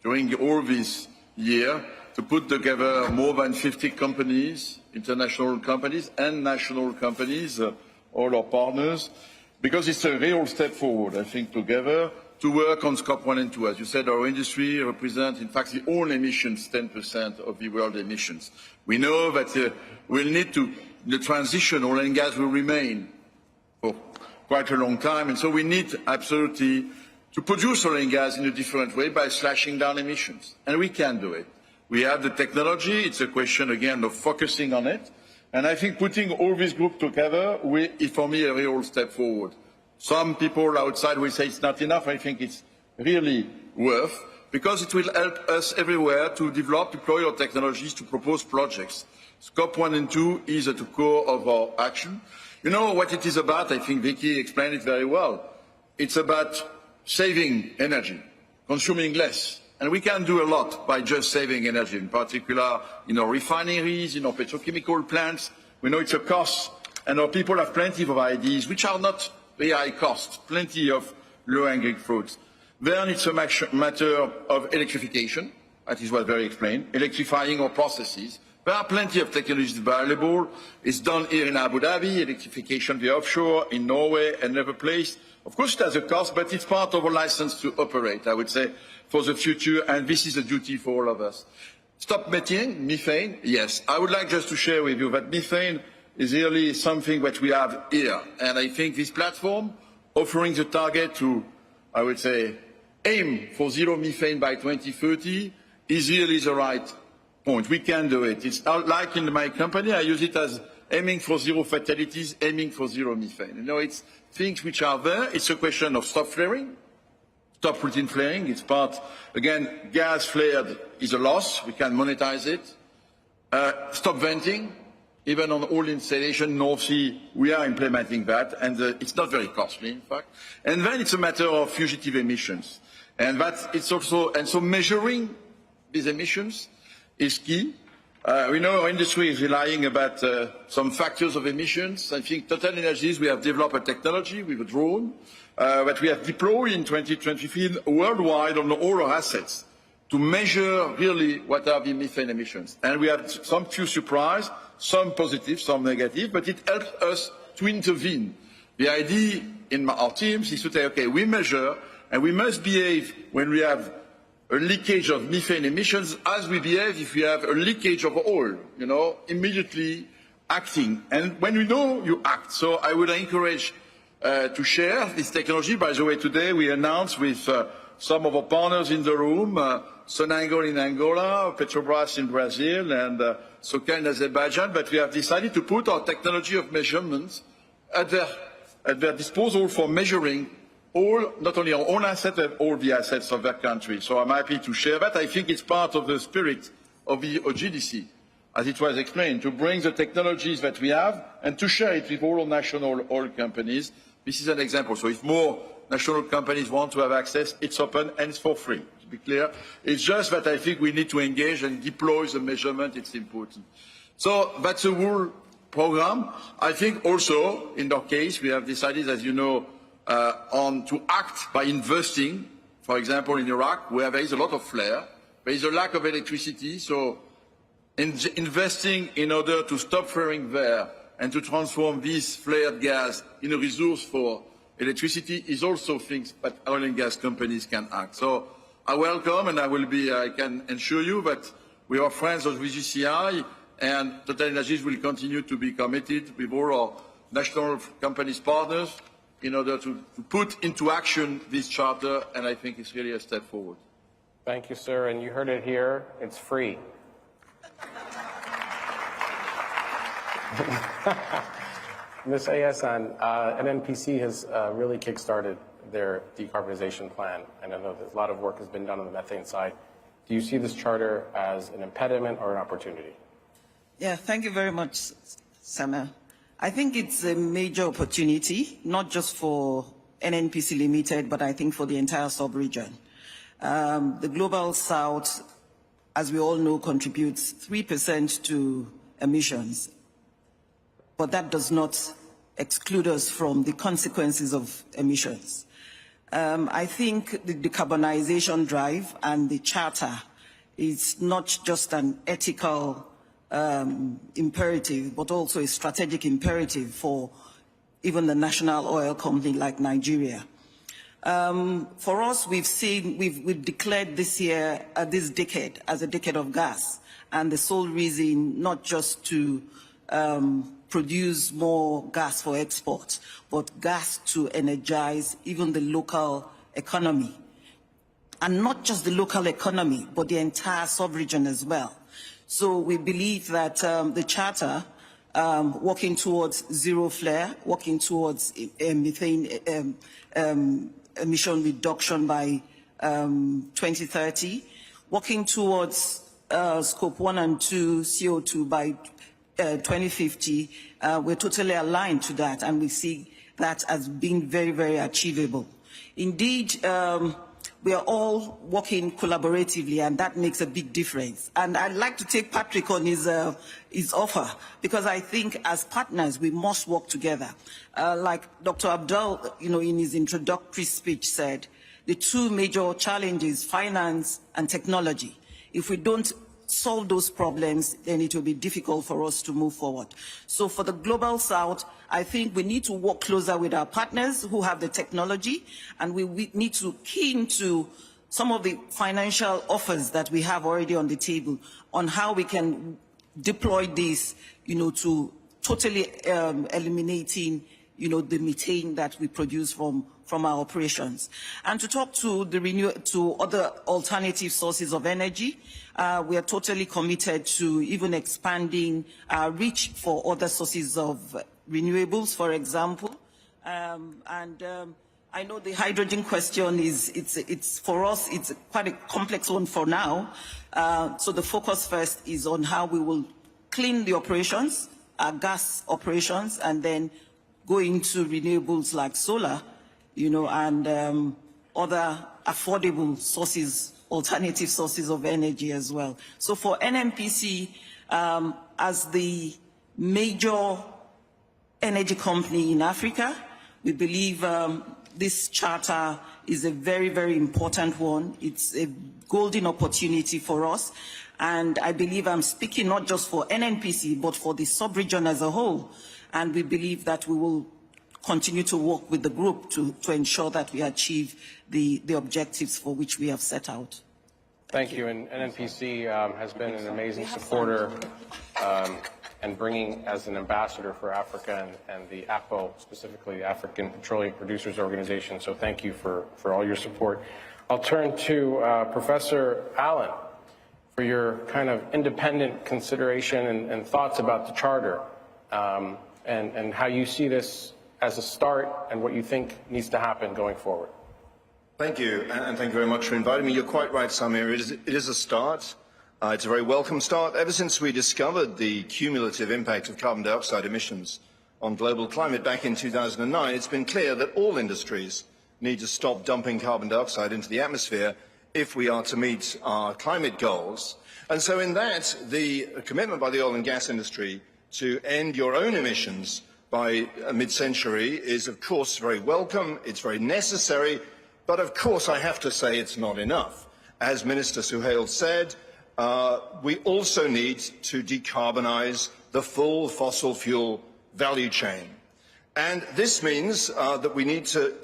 during all this year, to put together more than 50 companies, international companies and national companies, all our partners, because it's a real step forward, I think, together to work on Scope 1 and 2. As you said, our industry represents, in fact, the own emissions, 10% of the world emissions. We know that we'll need to, the transition, oil and gas will remain for quite a long time, and so we need absolutely to produce oil and gas in a different way by slashing down emissions, and we can do it. We have the technology. It's a question, again, of focusing on it. And I think putting all this group together is, for me, a real step forward. Some people outside will say it's not enough. I think it's really worth, because it will help us everywhere to develop, deploy our technologies, to propose projects. Scope 1 and 2 is at the core of our action. You know what it is about? I think Vicky explained it very well. It's about saving energy, consuming less. And we can do a lot by just saving energy, in particular in our refineries, in our petrochemical plants. We know it's a cost, and our people have plenty of ideas, which are not very high cost, plenty of low-hanging fruits. Then it's a matter of electrification. That is what very explained, electrifying our processes. There are plenty of technologies available. It's done here in Abu Dhabi, electrification the offshore, in Norway, and other places. Of course, it has a cost, but it's part of a license to operate, I would say, for the future, and this is a duty for all of us. Stop methane, yes. I would like just to share with you that methane is really something that we have here. And I think this platform, offering the target to, I would say, aim for zero methane by 2030, is really the right point. We can do it. It's like in my company, I use it as aiming for zero fatalities, aiming for zero methane. You know, it's things which are there. It's a question of stop flaring. Stop routine flaring. It's part, again, gas flared is a loss. We can monetize it. Stop venting. Even on all installation, North Sea, we are implementing that, and it's not very costly, in fact. And then it's a matter of fugitive emissions. And that it's also, and so measuring these emissions is key. We know our industry is relying about some factors of emissions. I think Total Energies, we have developed a technology with a drone that we have deployed in 2023 worldwide on all our assets to measure really what are the methane emissions. And we have some few surprises, some positive, some negative, but it helps us to intervene. The idea in our teams is to say, okay, we measure and we must behave when we have a leakage of methane emissions as we behave if we have a leakage of oil, you know, immediately acting. And when you know, you act. So I would encourage to share this technology. By the way, today we announced with some of our partners in the room, Sonangol in Angola, Petrobras in Brazil, and Soka in Azerbaijan, but we have decided to put our technology of measurements at their disposal for measuring all, not only our own assets, but all the assets of their country. So I'm happy to share that. I think it's part of the spirit of the OGDC, as it was explained, to bring the technologies that we have and to share it with all our national oil companies. This is an example. So if more national companies want to have access, it's open and it's for free, to be clear. It's just that I think we need to engage and deploy the measurement. It's important. So that's the whole program. I think also, in our case, we have decided, as you know, to act by investing, for example, in Iraq, where there is a lot of flare, there is a lack of electricity, so investing in order to stop flaring there and to transform this flared gas in a resource for electricity is also things that oil and gas companies can act. So I welcome, and I can assure you that we are friends of VGCI, and TotalEnergies will continue to be committed with all our national companies partners in order to put into action this charter, and I think it's really a step forward. Thank you, sir. And you heard it here. It's free. Ms. Ayasan, NNPC has really kickstarted their decarbonization plan, and I know that a lot of work has been done on the methane side. Do you see this charter as an impediment or an opportunity? Yeah, thank you very much, Samuel. I think it's a major opportunity, not just for NNPC Limited, but I think for the entire sub-region. The Global South, as we all know, contributes 3% to emissions, but that does not exclude us from the consequences of emissions. I think the decarbonization drive and the charter is not just an ethical imperative, but also a strategic imperative for even the national oil company like Nigeria. For us, we've declared this year, this decade, as a decade of gas, and the sole reason not just to produce more gas for export, but gas to energize even the local economy. And not just the local economy, but the entire sub-region as well. So we believe that the charter, working towards zero flare, working towards methane emission reduction by 2030, working towards scope 1 and 2 CO2 by 2050, we're totally aligned to that, and we see that as being very, very achievable. Indeed, we are all working collaboratively, and that makes a big difference. And I'd like to take Patrick on his offer, because I think as partners, we must work together. Like Dr. Abdul, in his introductory speech said, the two major challenges, finance and technology. If we don't solve those problems, then it will be difficult for us to move forward. So for the Global South, I think we need to work closer with our partners who have the technology, and we need to key into some of the financial offers that we have already on the table on how we can deploy this, to totally eliminating, the methane that we produce from our operations. And to talk to to other alternative sources of energy, we are totally committed to even expanding our reach for other sources of renewables, for example. I know the hydrogen question it's for us, it's quite a complex one for now. So the focus first is on how we will clean the operations, our gas operations, and then go into renewables like solar, and other affordable sources, alternative sources of energy as well. So for NNPC, as the major energy company in Africa, we believe this charter is a very, very important one. It's a golden opportunity for us. And I believe I'm speaking not just for NNPC, but for the sub-region as a whole. And we believe that we will continue to work with the group to ensure that we achieve the objectives for which we have set out. Thank you. And NNPC has been an amazing supporter and bringing as an ambassador for Africa and the APO, specifically the African Petroleum Producers Organization. So thank you for all your support. I'll turn to Professor Allen for your kind of independent consideration and thoughts about the Charter, and how you see this as a start and what you think needs to happen going forward. Thank you, and thank you very much for inviting me. You're quite right, Samir. It is a start. It's a very welcome start. Ever since we discovered the cumulative impact of carbon dioxide emissions on global climate back in 2009, it's been clear that all industries need to stop dumping carbon dioxide into the atmosphere if we are to meet our climate goals. And so in that, the commitment by the oil and gas industry to end your own emissions by mid-century is, of course, very welcome. It's very necessary. But, of course, I have to say it's not enough. As Minister Suhail said, we also need to decarbonise the full fossil fuel value chain. And this means that we need to,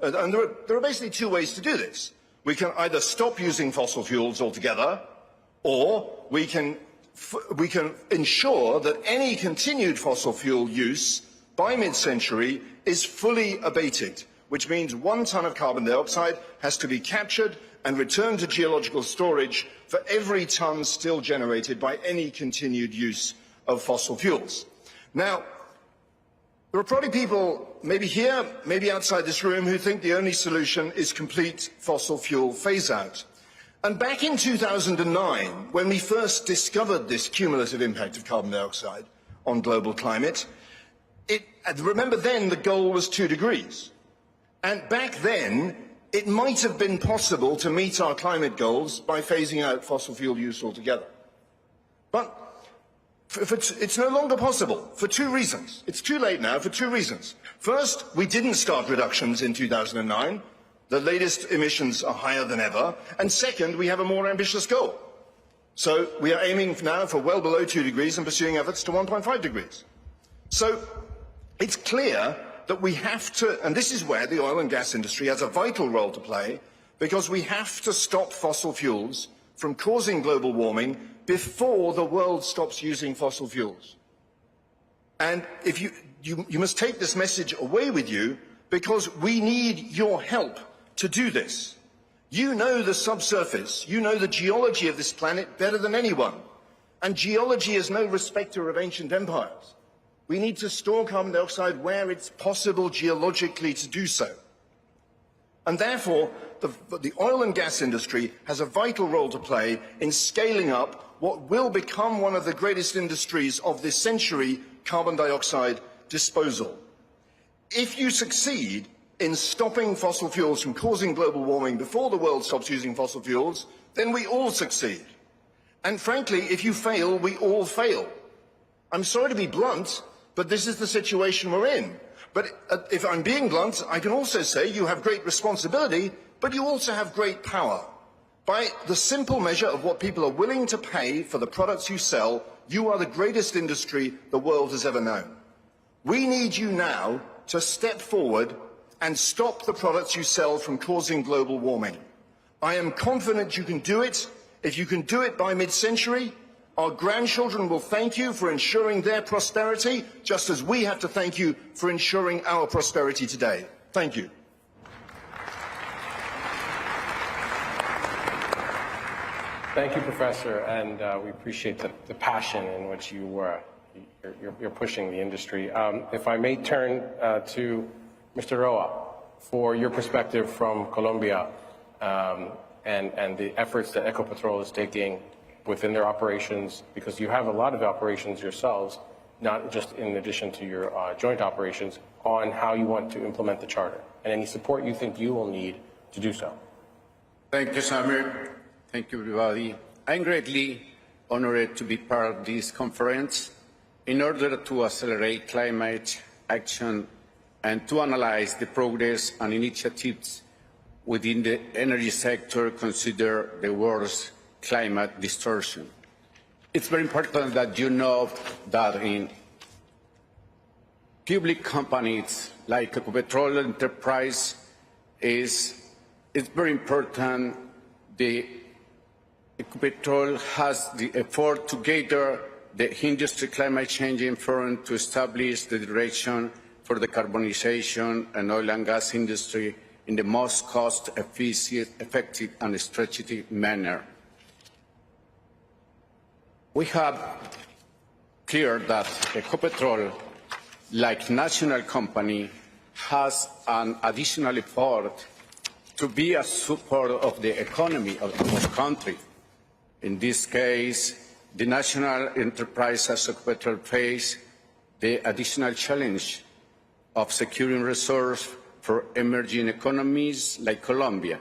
and there are basically two ways to do this. We can either stop using fossil fuels altogether, or we can ensure that any continued fossil fuel use by mid-century is fully abated, which means 1 ton of carbon dioxide has to be captured and returned to geological storage for every ton still generated by any continued use of fossil fuels. Now, there are probably people, maybe here, maybe outside this room, who think the only solution is complete fossil fuel phase-out. And back in 2009, when we first discovered this cumulative impact of carbon dioxide on global climate, remember then the goal was 2 degrees. And back then, it might have been possible to meet our climate goals by phasing out fossil fuel use altogether. But it's no longer possible for 2 reasons. It's too late now for 2 reasons. First, we didn't start reductions in 2009. The latest emissions are higher than ever. And second, we have a more ambitious goal. So we are aiming now for well below 2 degrees and pursuing efforts to 1.5 degrees. So it's clear that we have to, and this is where the oil and gas industry has a vital role to play, because we have to stop fossil fuels from causing global warming before the world stops using fossil fuels. And if you must take this message away with you, because we need your help to do this. You know the subsurface, you know the geology of this planet better than anyone. And geology is no respecter of ancient empires. We need to store carbon dioxide where it's possible geologically to do so. And therefore, the oil and gas industry has a vital role to play in scaling up what will become one of the greatest industries of this century, carbon dioxide disposal. If you succeed in stopping fossil fuels from causing global warming before the world stops using fossil fuels, then we all succeed. And frankly, if you fail, we all fail. I'm sorry to be blunt, but this is the situation we're in. But if I'm being blunt, I can also say you have great responsibility, but you also have great power. By the simple measure of what people are willing to pay for the products you sell, you are the greatest industry the world has ever known. We need you now to step forward and stop the products you sell from causing global warming. I am confident you can do it. If you can do it by mid-century, our grandchildren will thank you for ensuring their prosperity, just as we have to thank you for ensuring our prosperity today. Thank you. Thank you, Professor, and we appreciate the passion in which you're pushing the industry. If I may turn to Mr. Roa for your perspective from Colombia and the efforts that Ecopetrol is taking within their operations, because you have a lot of operations yourselves, not just in addition to your joint operations, on how you want to implement the Charter, and any support you think you will need to do so. Thank you, Samir. Thank you, everybody. I'm greatly honored to be part of this conference in order to accelerate climate action and to analyze the progress and initiatives within the energy sector consider the world's climate distortion. It's very important that you know that in public companies like Ecopetrol Enterprise it's very important the Ecopetrol has the effort to gather the industry climate changing forum to establish the direction for the decarbonization and oil and gas industry in the most cost-efficient, effective and strategic manner. We have clear that Ecopetrol, like national company, has an additional effort to be a support of the economy of the country. In this case, the national enterprise as Ecopetrol face the additional challenge of securing resources for emerging economies like Colombia.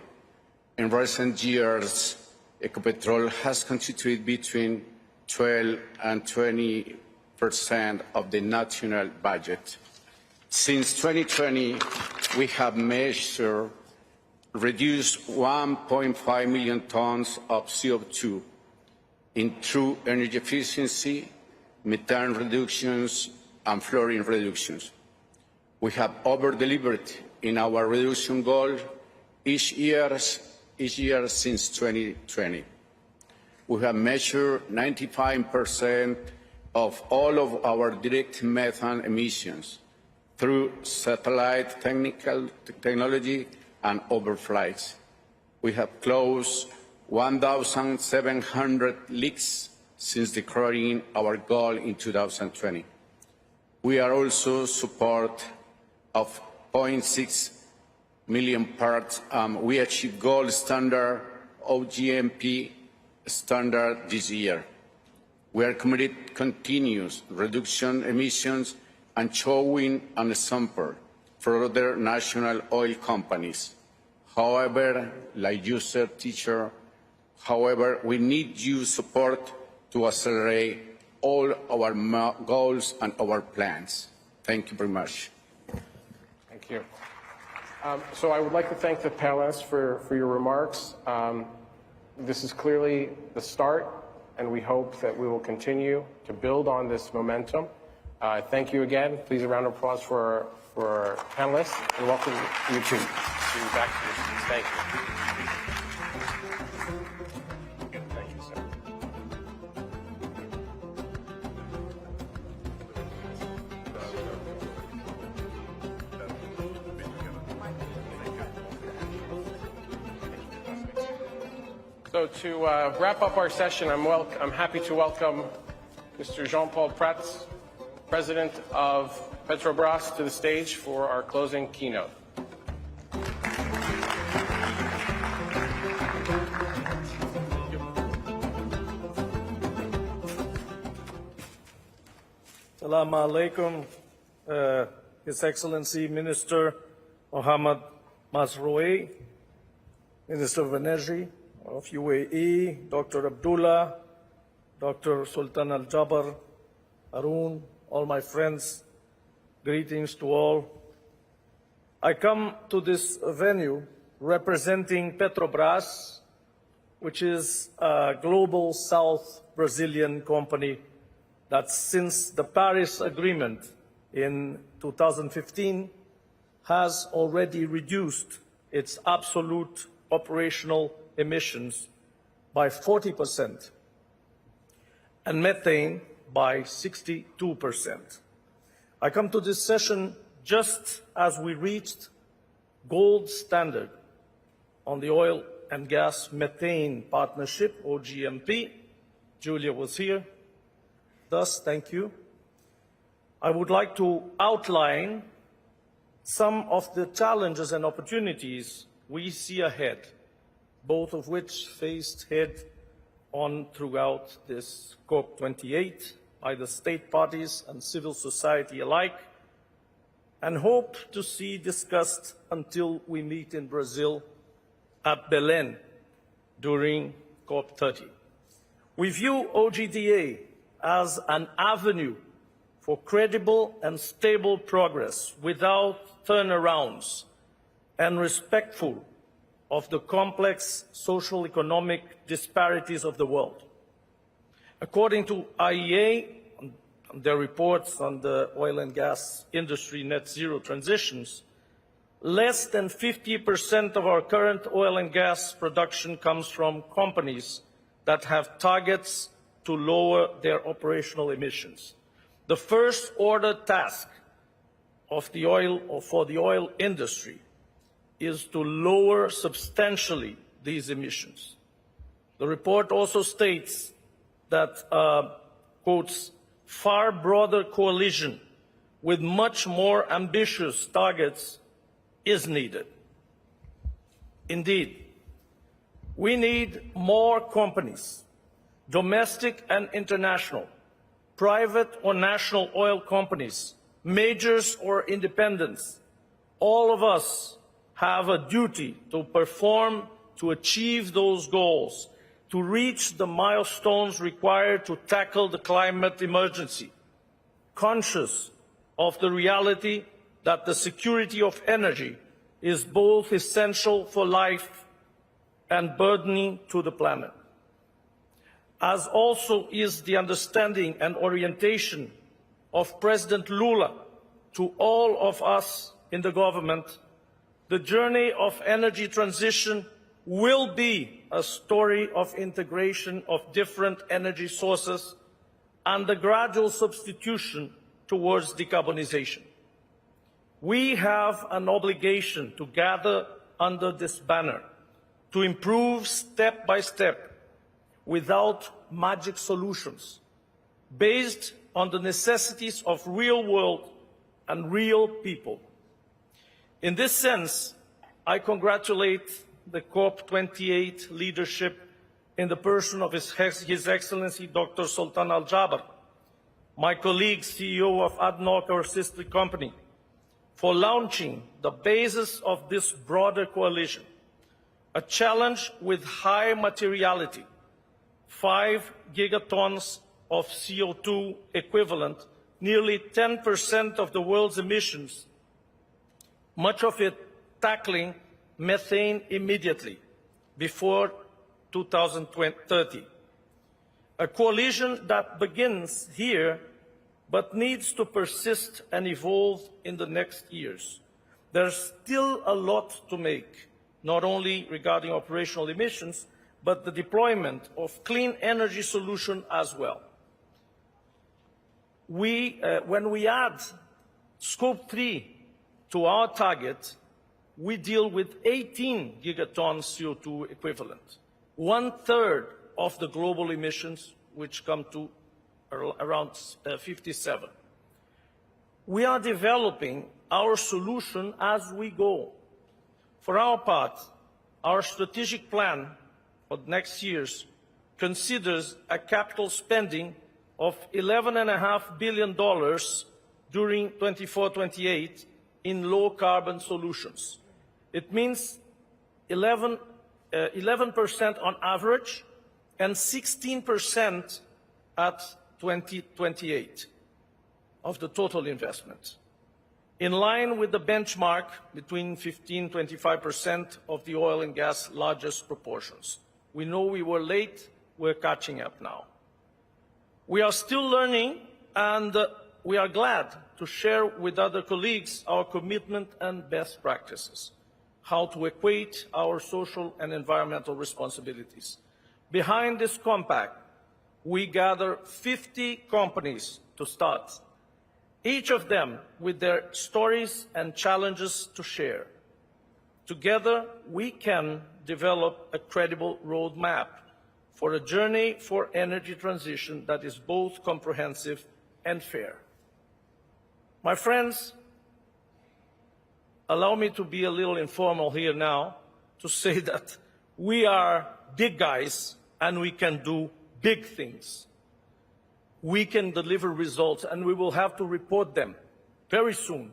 In recent years, Ecopetrol has constituted between 12 and 20% of the national budget. Since 2020, we have measured reduced 1.5 million tons of CO2 in true energy efficiency, methane reductions, and fluorine reductions. We have over-delivered in our reduction goal each year since 2020. We have measured 95% of all of our direct methane emissions through satellite technology and overflights. We have closed 1,700 leaks since declaring our goal in 2020. We are also support of 0.6 million parts. We achieved gold standard OGMP standard this year. We are committed to continuous reduction emissions and showing an example for other national oil companies. However, like you said, teacher, we need your support to accelerate all our goals and our plans. Thank you very much. Thank you. So I would like to thank the panelists for your remarks. This is clearly the start, and we hope that we will continue to build on this momentum. Thank you again. Please a round of applause for our panelists, and welcome you too. Back to your seats. Thank you. Thank you, sir. So to wrap up our session, I'm happy to welcome Mr. Jean-Paul Prats, President of Petrobras, to the stage for our closing keynote. Assalamu alaikum, His Excellency Minister Mohammad Masroei, Minister of Energy of UAE, Dr. Abdullah, Dr. Sultan Al-Jaber, Arun, all my friends, greetings to all. I come to this venue representing Petrobras, which is a global South Brazilian company that since the Paris Agreement in 2015 has already reduced its absolute operational emissions by 40% and methane by 62%. I come to this session just as we reached gold standard on the oil and gas methane partnership, OGMP. Julia was here. Thus, thank you. I would like to outline some of the challenges and opportunities we see ahead, both of which faced head-on throughout this COP28 by the state parties and civil society alike, and hope to see discussed until we meet in Brazil at Belém during COP30. We view OGDA as an avenue for credible and stable progress without turnarounds and respectful of the complex social economic disparities of the world. According to IEA, their reports on the oil and gas industry net zero transitions, less than 50% of our current oil and gas production comes from companies that have targets to lower their operational emissions. The first order task of the oil or for the oil industry is to lower substantially these emissions. The report also states that quotes, far broader coalition with much more ambitious targets is needed. Indeed, we need more companies, domestic and international, private or national oil companies, majors or independents. All of us have a duty to perform, to achieve those goals, to reach the milestones required to tackle the climate emergency, conscious of the reality that the security of energy is both essential for life and burdening to the planet, as also is the understanding and orientation of President Lula to all of us in the government. The journey of energy transition will be a story of integration of different energy sources and the gradual substitution towards decarbonization. We have an obligation to gather under this banner, to improve step by step, without magic solutions, based on the necessities of real world and real people. In this sense, I congratulate the Cop28 leadership in the person of His Excellency Dr. Sultan Al Jaber, my colleague, CEO of ADNOC, our sister company, for launching the basis of this broader coalition, a challenge with high materiality, 5 gigatons of CO2 equivalent, nearly 10% of the world's emissions, much of it tackling methane immediately, before 2030. A coalition that begins here, but needs to persist and evolve in the next years. There's still a lot to make, not only regarding operational emissions, but the deployment of clean energy solution as well. When we add Scope 3 to our target, we deal with 18 gigatons CO2 equivalent, 1/3 of the global emissions, which come to around 57. We are developing our solution as we go. For our part, our strategic plan for the next years considers a capital spending of $11.5 billion during 24-28 in low-carbon solutions. It means 11% on average and 16% at 2028 of the total investment, in line with the benchmark between 15-25% of the oil and gas largest proportions. We know we were late, we're catching up now. We are still learning, and we are glad to share with other colleagues our commitment and best practices, how to equate our social and environmental responsibilities. Behind this compact, we gather 50 companies to start, each of them with their stories and challenges to share. Together, we can develop a credible roadmap for a journey for energy transition that is both comprehensive and fair. My friends, allow me to be a little informal here now, to say that we are big guys and we can do big things. We can deliver results, and we will have to report them very soon.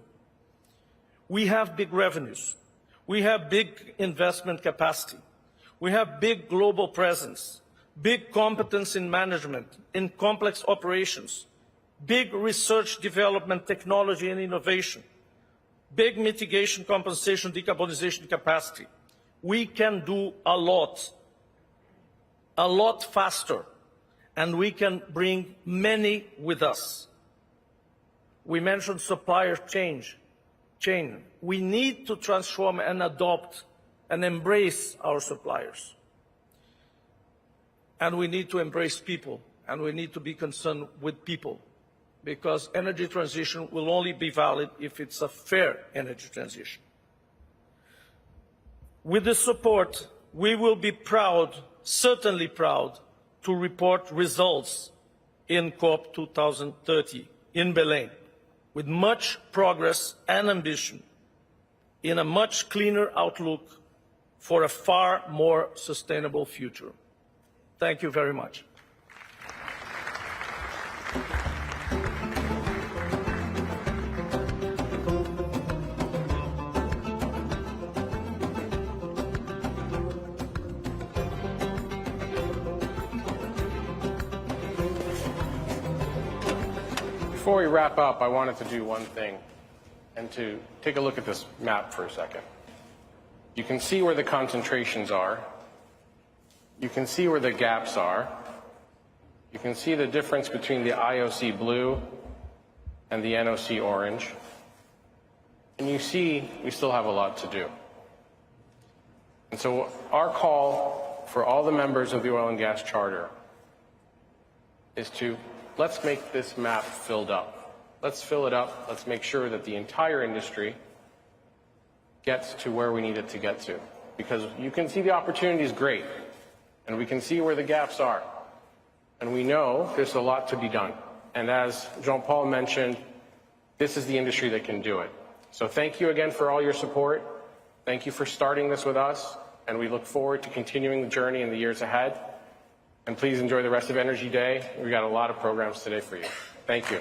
We have big revenues. We have big investment capacity. We have big global presence, big competence in management, in complex operations, big research, development, technology and innovation, big mitigation, compensation, decarbonization capacity. We can do a lot faster, and we can bring many with us. We mentioned supplier chain. We need to transform and adopt and embrace our suppliers. And we need to embrace people, and we need to be concerned with people, because energy transition will only be valid if it's a fair energy transition. With this support, we will be proud, certainly proud, to report results in COP 2030 in Belém, with much progress and ambition in a much cleaner outlook for a far more sustainable future. Thank you very much. Before we wrap up, I wanted to do one thing, and to take a look at this map for a second. You can see where the concentrations are. You can see where the gaps are. You can see the difference between the IOC blue and the NOC orange. And you see we still have a lot to do. And so our call for all the members of the Oil and Gas Charter is to let's make this map filled up. Let's fill it up. Let's make sure that the entire industry gets to where we need it to get to. Because you can see the opportunity is great, and we can see where the gaps are. And we know there's a lot to be done. And as Jean-Paul mentioned, this is the industry that can do it. So thank you again for all your support. Thank you for starting this with us, and we look forward to continuing the journey in the years ahead. And please enjoy the rest of Energy Day. We've got a lot of programs today for you. Thank you.